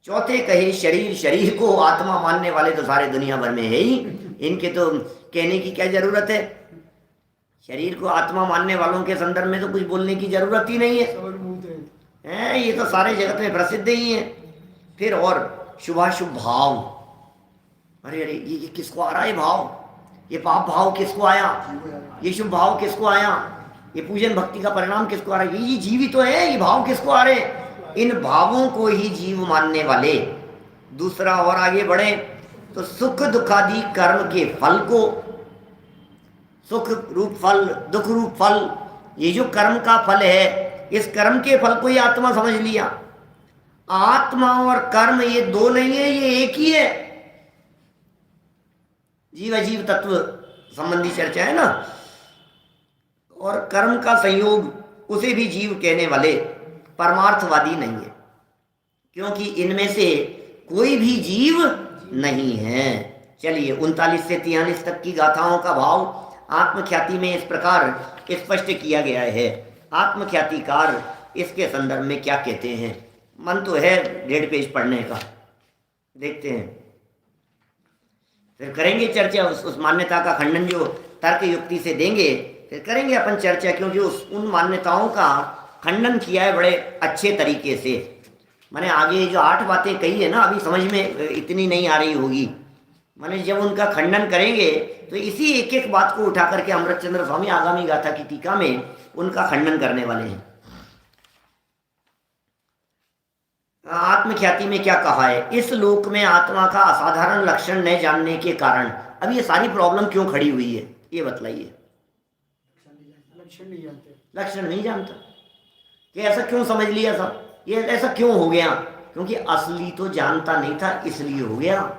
चौथे कहे शरीर, शरीर को आत्मा मानने वाले तो सारे दुनिया भर में है ही, इनके तो कहने की क्या जरूरत है। शरीर को आत्मा मानने वालों के संदर्भ में तो कुछ बोलने की जरूरत ही नहीं है, ये तो सारे जगत में प्रसिद्ध ही है। फिर और शुभाशुभ भाव, अरे अरे ये किसको आ रहा है भाव, ये पाप भाव किसको आया, ये शुभ भाव किसको आया, ये पूजन भक्ति का परिणाम किसको आ रहा है, ये जीवित तो है, ये भाव किसको आ रहे। इन भावों को ही जीव मानने वाले। दूसरा और आगे बढ़े तो सुख दुखादि कर्म के फल को, सुख रूप फल, दुख रूप फल, ये जो कर्म का फल है इस कर्म के फल को ही आत्मा समझ लिया। आत्मा और कर्म ये दो नहीं है, ये एक ही है। जीव अजीव तत्व संबंधी चर्चा है ना। और कर्म का संयोग उसे भी जीव कहने वाले परमार्थवादी नहीं है, क्योंकि इनमें से कोई भी जीव नहीं है। चलिए 39 से 43 तक की गाथाओं का भाव आत्मख्याति में इस प्रकार स्पष्ट किया गया है। आत्मख्यातिकार इसके संदर्भ में क्या कहते हैं। मन तो है 1.5 पेज पढ़ने का, देखते हैं, फिर करेंगे चर्चा। उस मान्यता का खंडन जो तर्क युक्ति से देंगे फिर करेंगे अपन चर्चा, क्योंकि उन मान्यताओं का खंडन किया है बड़े अच्छे तरीके से। मैंने आगे जो 8 बातें कही है ना, अभी समझ में इतनी नहीं आ रही होगी। मैंने जब उनका खंडन करेंगे तो इसी एक एक बात को उठा करके अमृतचंद्र स्वामी आगामी गाथा की टीका में उनका खंडन करने वाले हैं। आत्मख्याति में क्या कहा है, इस लोक में आत्मा का असाधारण लक्षण न जानने के कारण अब ये सारी प्रॉब्लम क्यों खड़ी हुई है, ये बतलाइए। लक्षण नहीं जानता कि ऐसा क्यों समझ लिया था, ये ऐसा क्यों हो गया, क्योंकि असली तो जानता नहीं था इसलिए हो गया।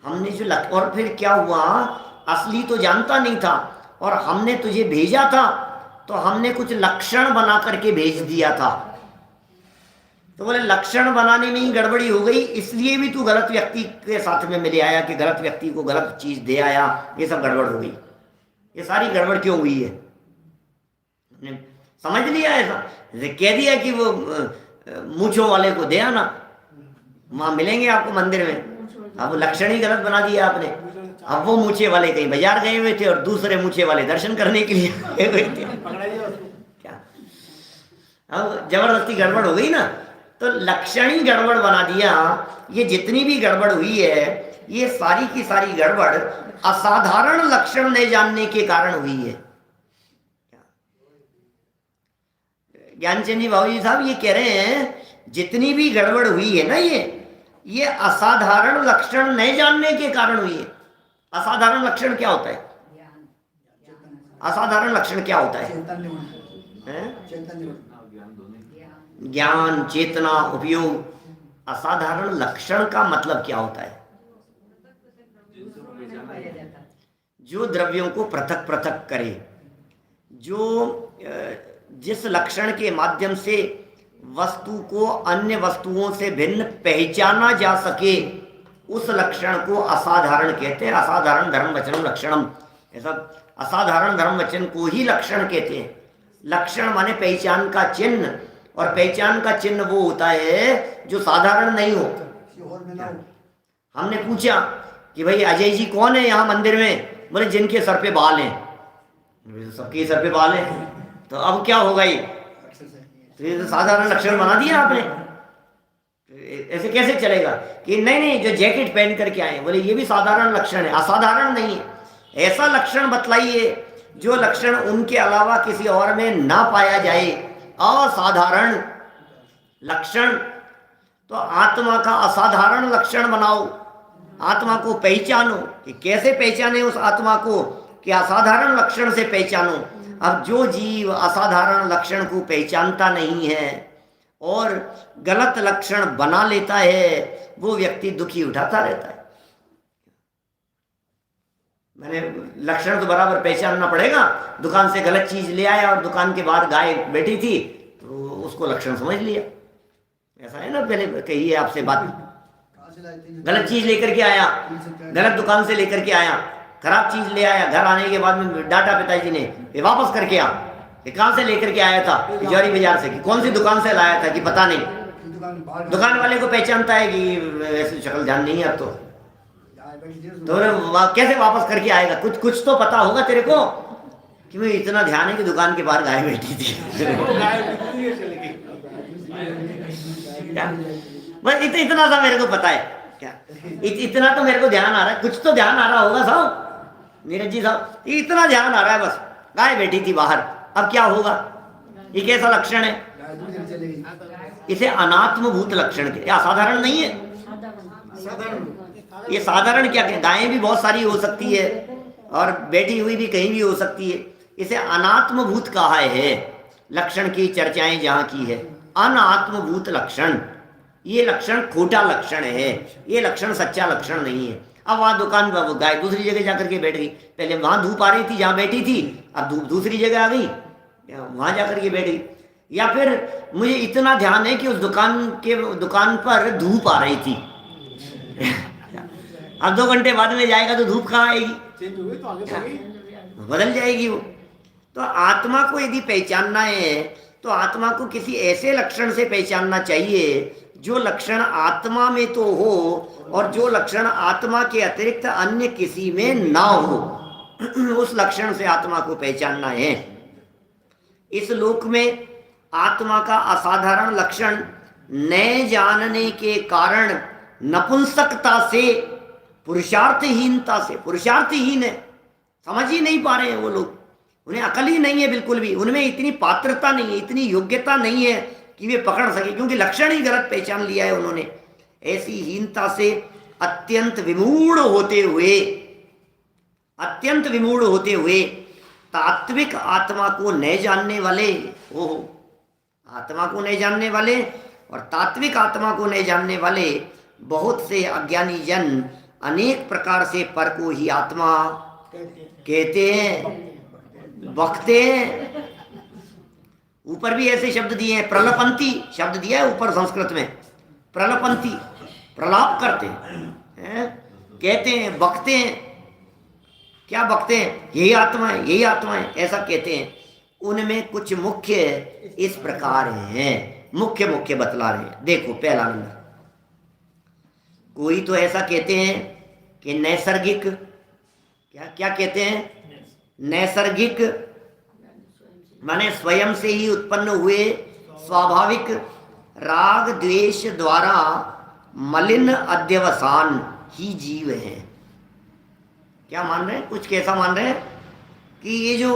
हमने जो और फिर क्या हुआ, असली तो जानता नहीं था और हमने तुझे भेजा था तो हमने कुछ लक्षण बना करके भेज दिया था। तो बोले लक्षण बनाने में ही गड़बड़ी हो गई, इसलिए भी तू गलत व्यक्ति के साथ में मिले आया कि गलत व्यक्ति को गलत चीज दे आया, ये सब गड़बड़ हो गई। ये सारी गड़बड़ क्यों हुई है, समझ लिया ऐसा, कह दिया कि वो मूंछों वाले को दे आना, वहां मिलेंगे आपको मंदिर में। अब लक्षण ही गलत बना दिया आपने। अब वो मूछे वाले कहीं बाजार गए हुए थे और दूसरे मूछे वाले दर्शन करने के लिए गए हुए थे। क्या अब जबरदस्ती गड़बड़ हो गई ना, तो लक्षण ही गड़बड़ बना दिया। ये जितनी भी गड़बड़ हुई है ये सारी की सारी गड़बड़ असाधारण लक्षण नहीं जानने के कारण हुई है। ज्ञानचंद जी बाबू जी साहब ये कह रहे हैं जितनी भी गड़बड़ हुई है ना ये असाधारण लक्षण नहीं जानने के कारण हुई है। असाधारण लक्षण क्या होता है, असाधारण लक्षण क्या होता है? ज्ञान, चेतना, उपयोग। असाधारण लक्षण का मतलब क्या होता है? जो द्रव्यों को पृथक पृथक करे, जो जिस लक्षण के माध्यम से वस्तु को अन्य वस्तुओं से भिन्न पहचाना जा सके, उस लक्षण को असाधारण कहते हैं। असाधारण धर्म वचनम लक्षणम, ऐसा असाधारण धर्म वचन को ही लक्षण कहते हैं। लक्षण माने पहचान का चिन्ह, और पहचान का चिन्ह वो होता है जो साधारण नहीं हो। हमने पूछा कि भाई अजय जी कौन है यहाँ मंदिर में? बोले जिनके सर पे बाल हैं। सबके सर पे बाल हैं, तो अब क्या होगा ये? तो ये तो साधारण लक्षण बना दिया आपने। ऐसे कैसे चलेगा कि नहीं नहीं जो जैकेट पहन करके आए, बोले ये भी साधारण लक्षण है, असाधारण नहीं है। ऐसा लक्षण बतलाइए जो लक्षण उनके अलावा किसी और में ना पाया जाए, असाधारण लक्षण। तो आत्मा का असाधारण लक्षण बनाओ, आत्मा को पहचानो। कि कैसे पहचाने उस आत्मा को? कि असाधारण लक्षण से पहचानो। अब जो जीव असाधारण लक्षण को पहचानता नहीं है और गलत लक्षण बना लेता है, वो व्यक्ति दुखी उठाता रहता है। मैंने लक्षण तो बराबर पहचानना पड़ेगा। दुकान से गलत चीज ले आया और दुकान के बाहर गाय बैठी थी, तो उसको लक्षण समझ लिया। ऐसा है ना, पहले कही है आपसे बात। गलत चीज लेकर के आया, गलत दुकान से लेकर के आया, खराब चीज ले आया, घर आने के बाद में डांटा पिताजी ने, ये वापस करके आ। ये कहाँ से लेकर के आया था? जौहरी बाजार से। कि कौन सी दुकान से लाया था? कि पता नहीं। दुकान वाले को पहचानता है कि ऐसी शक्ल ध्यान नहीं है अब तो कैसे वापस करके आएगा? कुछ तो पता होगा तेरे को कि मैं इतना ध्यान है कि दुकान के बाहर गाय बैठी थी। बस इतना सा मेरे को पता है। क्या इतना तो मेरे को ध्यान आ रहा है, कुछ तो ध्यान आ रहा होगा साहब, नीरज जी साहब, इतना ध्यान आ रहा है बस, गाय बैठी थी बाहर। अब क्या होगा? ये कैसा लक्षण है? इसे अनात्मभूत लक्षण के, असाधारण नहीं है ये। साधारण क्या है? गायें भी बहुत सारी हो सकती है और बैठी हुई भी कहीं भी हो सकती है। इसे अनात्मभूत कहा है। लक्षण की चर्चाएं जहां की है, अनात्मभूत लक्षण, ये लक्षण खोटा लक्षण है, ये लक्षण सच्चा लक्षण नहीं है। अब वहां दुकान पर गाय दूसरी जगह जाकर के बैठ गई, पहले वहां धूप आ रही थी जहां बैठी थी, अब धूप दूसरी जगह आ गई, वहां जाकर के बैठ गई। या फिर मुझे इतना ध्यान है कि उस दुकान पर धूप आ रही थी। अब 2 घंटे बाद में जाएगा तो धूप कहाँ आएगी? बदल जाएगी वो। तो आत्मा को यदि पहचानना है तो आत्मा को किसी ऐसे लक्षण से पहचानना चाहिए जो लक्षण आत्मा में तो हो और जो लक्षण आत्मा के अतिरिक्त अन्य किसी में ना हो। उस लक्षण से आत्मा को पहचानना है। इस लोक में आत्मा का असाधारण लक्षण न जानने के कारण नपुंसकता से, पुरुषार्थहीनता से, पुरुषार्थहीन है, समझ ही नहीं पा रहे हैं वो लोग, उन्हें अकल ही नहीं है बिल्कुल भी, उनमें इतनी पात्रता नहीं है, इतनी योग्यता नहीं है कि वे पकड़ सके, क्योंकि लक्षण ही गलत पहचान लिया है उन्होंने। ऐसी हीनता से अत्यंत विमूढ़ होते हुए तात्विक आत्मा को न जानने वाले, आत्मा को नहीं जानने वाले और तात्विक आत्मा को नहीं जानने वाले बहुत से अज्ञानी जन अनेक प्रकार से पर को ही आत्मा कहते हैं, बकते हैं। ऊपर भी ऐसे शब्द दिए हैं, प्रलपंती शब्द दिया है ऊपर संस्कृत में, प्रलपंती, प्रलाप करते हैं, कहते हैं, बकते हैं। क्या बकते हैं? यही आत्मा है, यही आत्मा है, ऐसा कहते हैं। उनमें कुछ मुख्य इस प्रकार हैं, मुख्य बतला रहे हैं। देखो पहला नंबर, कोई तो ऐसा कहते हैं कि नैसर्गिक, क्या कहते हैं? नैसर्गिक माने स्वयं से ही उत्पन्न हुए स्वाभाविक राग द्वेष द्वारा मलिन अध्यवसान ही जीव है। क्या मान रहे हैं? कुछ कैसा मान रहे हैं कि ये जो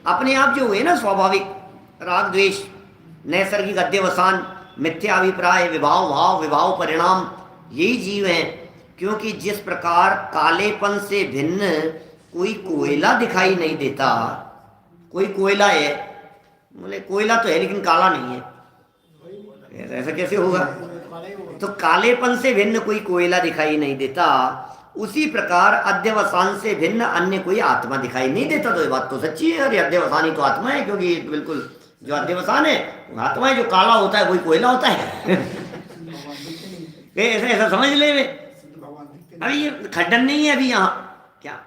अपने आप जो हुए ना स्वाभाविक राग द्वेष, नैसर्गिक अध्यवसान, मिथ्या अभिप्राय, विभाव भाव, विभाव परिणाम, यही जीव हैं। क्योंकि जिस प्रकार कालेपन से भिन्न कोई कोयला दिखाई नहीं देता, कोई कोयला है, बोले कोयला तो है लेकिन काला नहीं है, ऐसा कैसे होगा? तो कालेपन से भिन्न कोई कोयला दिखाई नहीं देता, उसी प्रकार अध्यवसान से भिन्न अन्य कोई आत्मा दिखाई नहीं देता। तो ये बात तो सच्ची है, और अध्यवसानी तो आत्मा है, क्योंकि बिल्कुल जो अध्यवसान है वो आत्मा है, जो काला होता है वही कोयला होता है। ऐसा समझ ले वे। अभी ये खंडन नहीं है अभी यहाँ, क्या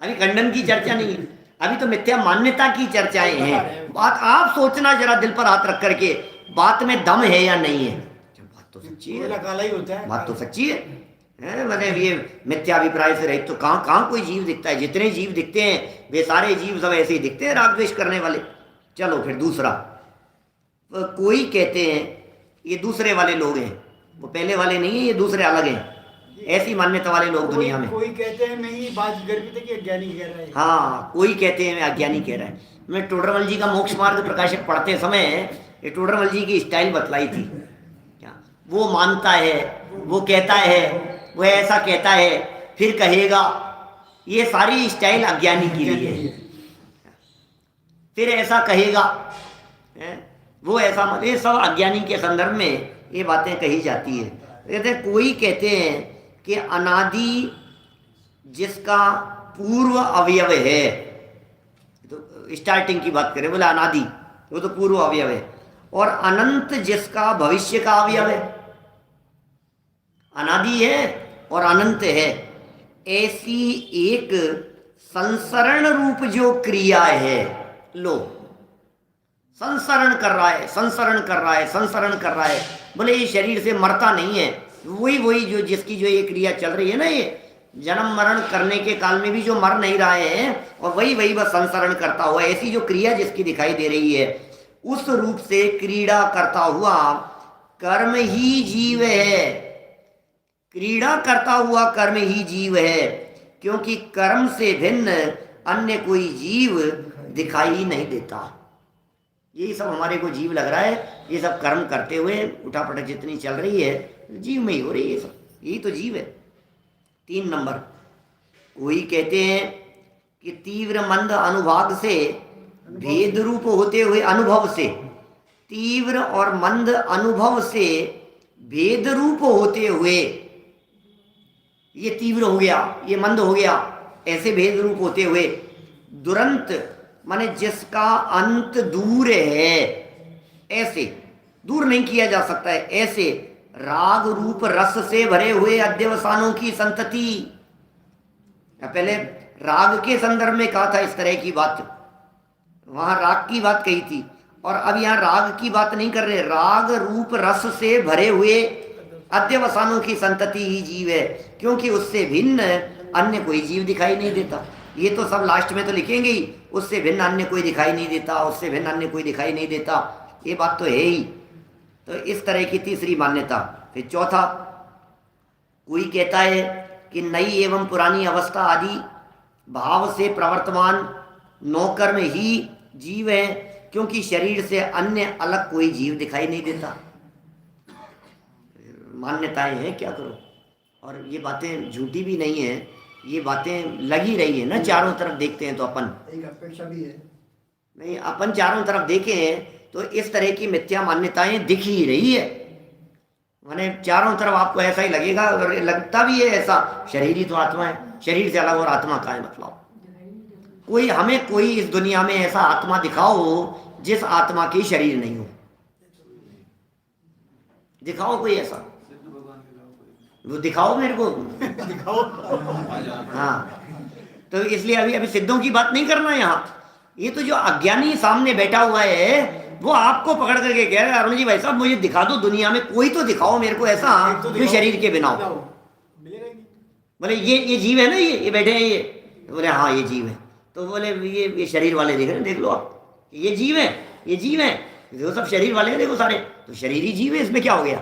अभी खंडन की चर्चा नहीं है, अभी तो मिथ्या मान्यता की चर्चाएं हैं। बात आप सोचना जरा दिल पर हाथ रख करके, बात में दम है या नहीं है? बात तो सच्ची है, काला ही होता है, बात तो सच्ची है। है, मतलब ये मिथ्याभिप्राय से रहित तो कहाँ कहाँ कोई जीव दिखता है? जितने जीव दिखते हैं वे सारे जीव सब ऐसे ही दिखते हैं, राग द्वेष करने वाले। चलो फिर दूसरा, कोई कहते हैं ये दूसरे वाले लोग हैं, वो पहले वाले नहीं है, ये दूसरे अलग हैं, ऐसी मान्यता वाले लोग दुनिया में। कोई कहते हैं, मैं ये बात गर्भित है कि अज्ञानी कह रहा है। हाँ, कोई कहते हैं, मैं अज्ञानी कह रहा है। मैं टोडरमल जी का मोक्ष मार्ग प्रकाशक पढ़ते समय ये टोडरमल जी की स्टाइल बतलाई थी। क्या वो मानता है, वो कहता है, वो ऐसा कहता है, फिर कहेगा, ये सारी स्टाइल अज्ञानी की लिए है। फिर ऐसा कहेगा है? वो ऐसा, ये सब अज्ञानी के संदर्भ में ये बातें कही जाती है। कहते कोई कहते हैं कि अनादि जिसका पूर्व अवयव है, तो स्टार्टिंग की बात करें, बोले अनादि वो तो पूर्व अवयव है, और अनंत जिसका भविष्य का अवयव है। अनादि है और अनंत है, ऐसी एक संसरण रूप जो क्रिया है, लो संसरण कर रहा है, संसरण कर रहा है, संसरण कर रहा है। बोले ये शरीर से मरता नहीं है, वही वही जो जिसकी जो ये क्रिया चल रही है ना, ये जन्म मरण करने के काल में भी जो मर नहीं रहे हैं, और वही वही बस संसरण करता हुआ, ऐसी जो क्रिया जिसकी दिखाई दे रही है, उस रूप से क्रीड़ा करता हुआ कर्म ही जीव है। क्रीड़ा करता हुआ कर्म ही जीव है, क्योंकि कर्म से भिन्न अन्य कोई जीव दिखाई नहीं देता। यही सब हमारे को जीव लग रहा है, ये सब कर्म करते हुए उठापटक जितनी चल रही है जीव में ही हो रही है, सब यही तो जीव है। 3 नंबर, कोई कहते हैं कि तीव्र मंद अनुभाग से भेद रूप होते हुए, अनुभव से, तीव्र और मंद अनुभव से भेद रूप होते हुए, ये तीव्र हो गया, ये मंद हो गया, ऐसे भेद रूप होते हुए, दुरंत माने जिसका अंत दूर है, ऐसे दूर नहीं किया जा सकता है, ऐसे राग रूप रस से भरे हुए अध्यवसानों की संतति। पहले राग के संदर्भ में कहा था इस तरह की बात, वहां राग की बात कही थी, और अब यहाँ राग की बात नहीं कर रहे, राग रूप रस से भरे हुए अध्यवसानों की संतति ही जीव है, क्योंकि उससे भिन्न अन्य कोई जीव दिखाई नहीं देता। ये तो सब लास्ट में तो लिखेंगे ही, उससे भिन्न अन्य कोई दिखाई नहीं देता, उससे भिन्न अन्य कोई दिखाई नहीं देता, ये बात तो है ही। तो इस तरह की तीसरी मान्यता। फिर चौथा, कोई कहता है कि नई एवं पुरानी अवस्था आदि भाव से प्रवर्तमान नौकर्म ही जीव है, क्योंकि शरीर से अन्य अलग कोई जीव दिखाई नहीं देता। मान्यताएं हैं, क्या करो। और ये बातें झूठी भी नहीं है, ये बातें लगी रही है ना, चारों तरफ देखते हैं तो अपन, एक अपेक्षा भी है नहीं, अपन चारों तरफ देखें तो इस तरह की मिथ्या मान्यताएं दिख ही रही है। माने चारों तरफ आपको ऐसा ही लगेगा, और लगता भी है ऐसा, शरीर ही तो आत्मा है, शरीर से अलग और आत्मा का है मतलब। कोई हमें कोई इस दुनिया में ऐसा आत्मा दिखाओ जिस आत्मा की शरीर नहीं हो, दिखाओ कोई ऐसा, वो दिखाओ मेरे को दिखाओ। हाँ, तो इसलिए अभी अभी सिद्धों की बात नहीं करना यहाँ। ये तो जो अज्ञानी सामने बैठा हुआ है वो आपको पकड़ करके कह रहा है, अरुण जी भाई साहब मुझे दिखा दो, दुनिया में कोई तो दिखाओ मेरे को ऐसा जो शरीर के बिना हो। बोले ये जीव है ना, ये बैठे हैं ये, बोले हाँ ये जीव है। तो बोले ये शरीर वाले देख रहे हैं, देख लो आप, ये जीव है, ये जीव है, देखो सब शरीर वाले हैं, देखो सारे, तो शरीर ही जीव है, इसमें क्या हो गया?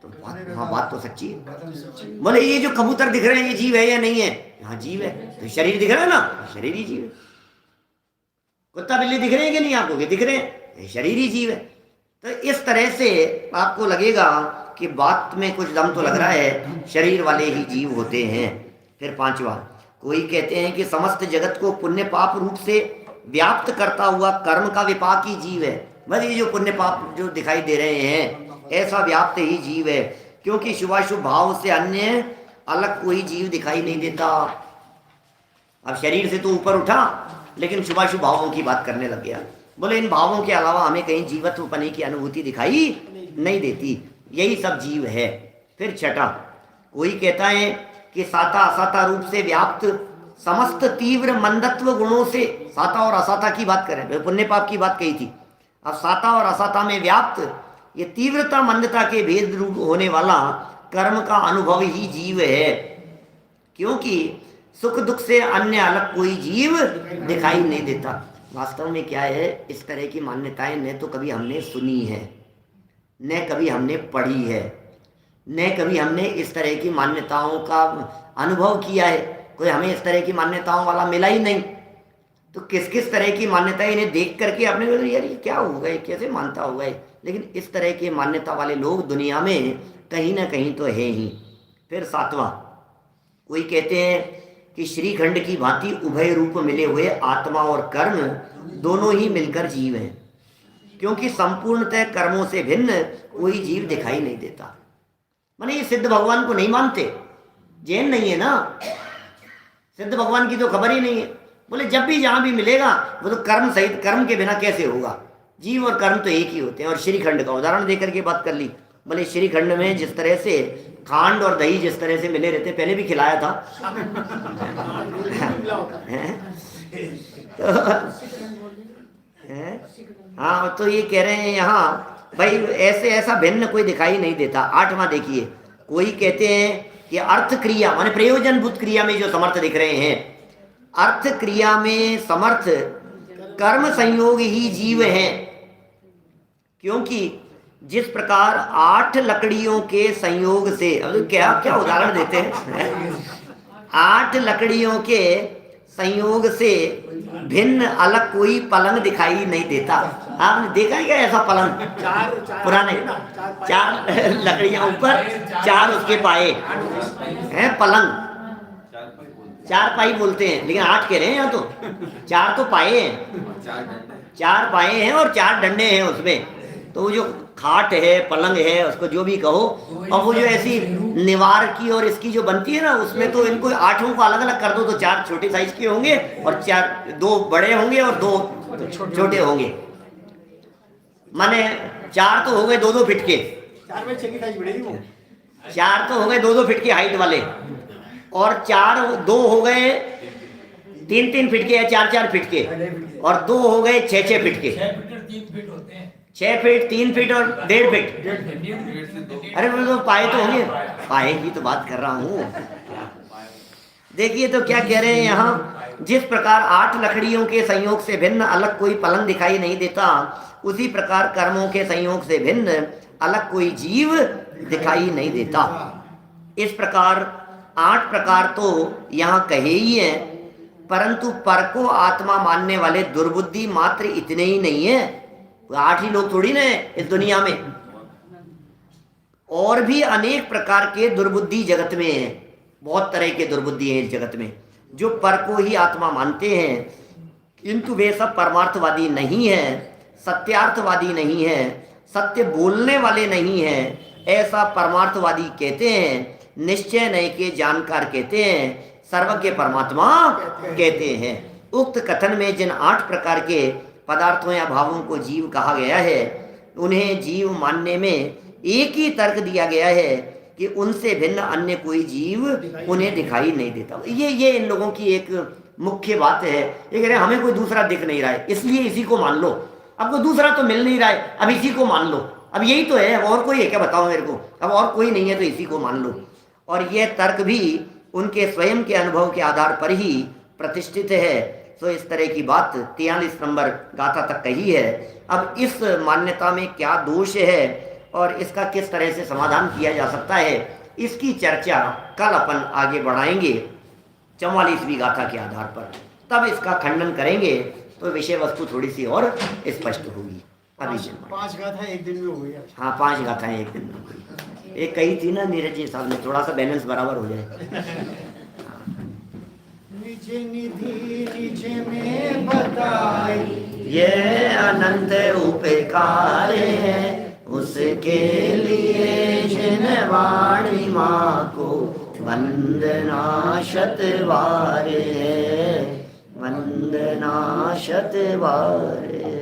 तो हाँ बात तो सच्ची है। बोले ये जो कबूतर दिख रहे हैं ये जीव है या नहीं है? हाँ जीव है। तो शरीर दिख रहा है ना, शरीर ही जीव है। कुत्ता बिल्ली दिख रहे हैं कि नहीं आपको? ये दिख रहे हैं, शरीर ही जीव है। तो इस तरह से आपको लगेगा कि बात में कुछ दम तो लग रहा है, शरीर वाले ही जीव होते हैं। फिर 5वां, कोई कहते हैं कि समस्त जगत को पुण्य पाप रूप से व्याप्त करता हुआ कर्म का विपाक ही जीव है। बस ये जो पुण्य पाप जो दिखाई दे रहे हैं ऐसा व्याप्त ही जीव है, क्योंकि शुभाशुभ भाव से अन्य अलग कोई जीव दिखाई नहीं देता। अब शरीर से तो ऊपर उठा, लेकिन शुभाशुभ भावों की बात करने लग गया। बोले इन भावों के अलावा हमें कहीं जीवत्व पने की अनुभूति दिखाई नहीं देती, यही सब जीव है। फिर 6, कोई कहता है कि साता असाता रूप से व्याप्त समस्त तीव्र मंदत्व गुणों से, साता और असाता की बात करें, पुण्य पाप की बात कही थी, अब साता और असाता में व्याप्त ये तीव्रता मंदता के भेद रूप होने वाला कर्म का अनुभव ही जीव है, क्योंकि सुख दुख से अन्य अलग कोई जीव दिखाई नहीं देता। वास्तव में क्या है, इस तरह की मान्यताएं न तो कभी हमने सुनी है, न कभी हमने पढ़ी है, न कभी हमने इस तरह की मान्यताओं का अनुभव किया है। कोई हमें इस तरह की मान्यताओं वाला मिला ही नहीं। तो किस किस तरह की मान्यता इन्हें देख करके अपने को यार ये क्या होगा, ये कैसे मानता होगा। लेकिन इस तरह के मान्यता वाले लोग दुनिया में कहीं ना कहीं तो है ही। फिर सातवां, कोई कहते हैं कि श्रीखंड की भांति उभय रूप मिले हुए आत्मा और कर्म दोनों ही मिलकर जीव हैं, क्योंकि संपूर्णतः कर्मों से भिन्न कोई जीव दिखाई नहीं देता। माने ये सिद्ध भगवान को नहीं मानते, जैन नहीं है ना, सिद्ध भगवान की तो खबर ही नहीं है। बोले जब भी जहां भी मिलेगा वो तो कर्म सहित, कर्म के बिना कैसे होगा, जीव और कर्म तो एक ही होते हैं। और श्रीखंड का उदाहरण देकर के बात कर ली। बोले श्रीखंड में जिस तरह से खांड और दही जिस तरह से मिले रहते, पहले भी खिलाया था हाँ, तो ये कह रहे हैं यहाँ भाई ऐसे ऐसा भिन्न कोई दिखाई नहीं देता। आठवां देखिए, कोई कहते हैं कि अर्थ क्रिया माने प्रयोजन भूत क्रिया में जो समर्थ दिख रहे हैं, अर्थ क्रिया में समर्थ कर्म संयोग ही जीव हैं, क्योंकि जिस प्रकार 8 लकड़ियों के संयोग से, अब क्या क्या उदाहरण देते हैं, 8 लकड़ियों के संयोग से भिन्न अलग कोई पलंग दिखाई नहीं देता। आपने देखा है क्या ऐसा पलंग? पुराने 4 लकड़ियां ऊपर, 4 उसके पाए हैं, पलंग 4 पाई बोलते हैं, लेकिन 8 कह रहे हैं यहाँ तो। 4 तो पाए हैं, 4 पाए हैं और 4 डंडे हैं उसमें। तो वो जो खाट है, पलंग है, उसको जो भी कहो, और वो जो ऐसी निवार की और इसकी जो बनती है ना, उसमें तो इनको 8 को अलग अलग कर दो तो 4 छोटे साइज के होंगे और 2 बड़े होंगे और 2 छोटे होंगे। माने 4 तो हो गए 2-2 फीट के, 4 में 6 की साइज बढ़ेगी वो। 4 तो हो गए 2-2 फीट की हाइट वाले, और 2 हो गए 3-3 फीट के या 4-4 फीट के, और 2 हो गए 6-6 फीट के। 6 फीट 3 फीट और 1.5 फीट। अरे वो तो पाए तो होंगे, पाए की तो बात कर रहा हूँ। देखिए तो क्या कह रहे हैं यहाँ, जिस प्रकार 8 लकड़ियों के संयोग से भिन्न अलग कोई पलंग दिखाई नहीं देता, उसी प्रकार कर्मों के संयोग से भिन्न अलग कोई जीव दिखाई नहीं देता। इस प्रकार 8 प्रकार तो यहाँ कहे ही हैं, परंतु पर को आत्मा मानने वाले दुर्बुद्धि मात्र इतने ही नहीं है। 8 ही लोग थोड़ी ना इस दुनिया में, और भी अनेक प्रकार के दुर्बुद्धि जगत में है। बहुत तरह के दुर्बुद्धि है इस जगत में, जो पर को ही आत्मा मानते हैं, किंतु वे सब परमार्थवादी नहीं है, सत्यार्थवादी नहीं है, सत्य बोलने वाले नहीं है। ऐसा परमार्थवादी कहते हैं, निश्चय नय के जानकार कहते हैं, सर्वज्ञ परमात्मा कहते हैं। उक्त कथन में जिन 8 प्रकार के पदार्थों या भावों को जीव कहा गया है, उन्हें जीव मानने में एक ही तर्क दिया गया है कि उनसे भिन्न अन्य कोई जीव उन्हें दिखाई नहीं देता। ये इन लोगों की एक मुख्य बात है। ये कह रहे हैं हमें कोई दूसरा दिख नहीं रहा है, इसलिए इसी को मान लो। अब कोई दूसरा तो मिल नहीं रहा है, अब इसी को मान लो। अब यही तो है, और कोई है क्या बताओ मेरे को? अब और कोई नहीं है तो इसी को मान लो। और यह तर्क भी उनके स्वयं के अनुभव के आधार पर ही प्रतिष्ठित है। तो इस तरह की बात 43 नंबर गाथा तक कही है। अब इस मान्यता में क्या दोष है और इसका किस तरह से समाधान किया जा सकता है, इसकी चर्चा कल अपन आगे बढ़ाएंगे 44वीं गाथा के आधार पर। तब इसका खंडन करेंगे तो विषय वस्तु थोड़ी सी और स्पष्ट होगी। अभी 5 गाथा एक दिन में हो गई। हाँ, 5 गाथाएं एक दिन में हो गई। एक कही थी ना नीरज जी साहब ने, थोड़ा सा बैलेंस बराबर हो जाए। निज निधि निज में बताई, ये अनंत उपकार है उसके लिए जिन वाणी माँ को वंदना शतवार है, वंदना शतवार है।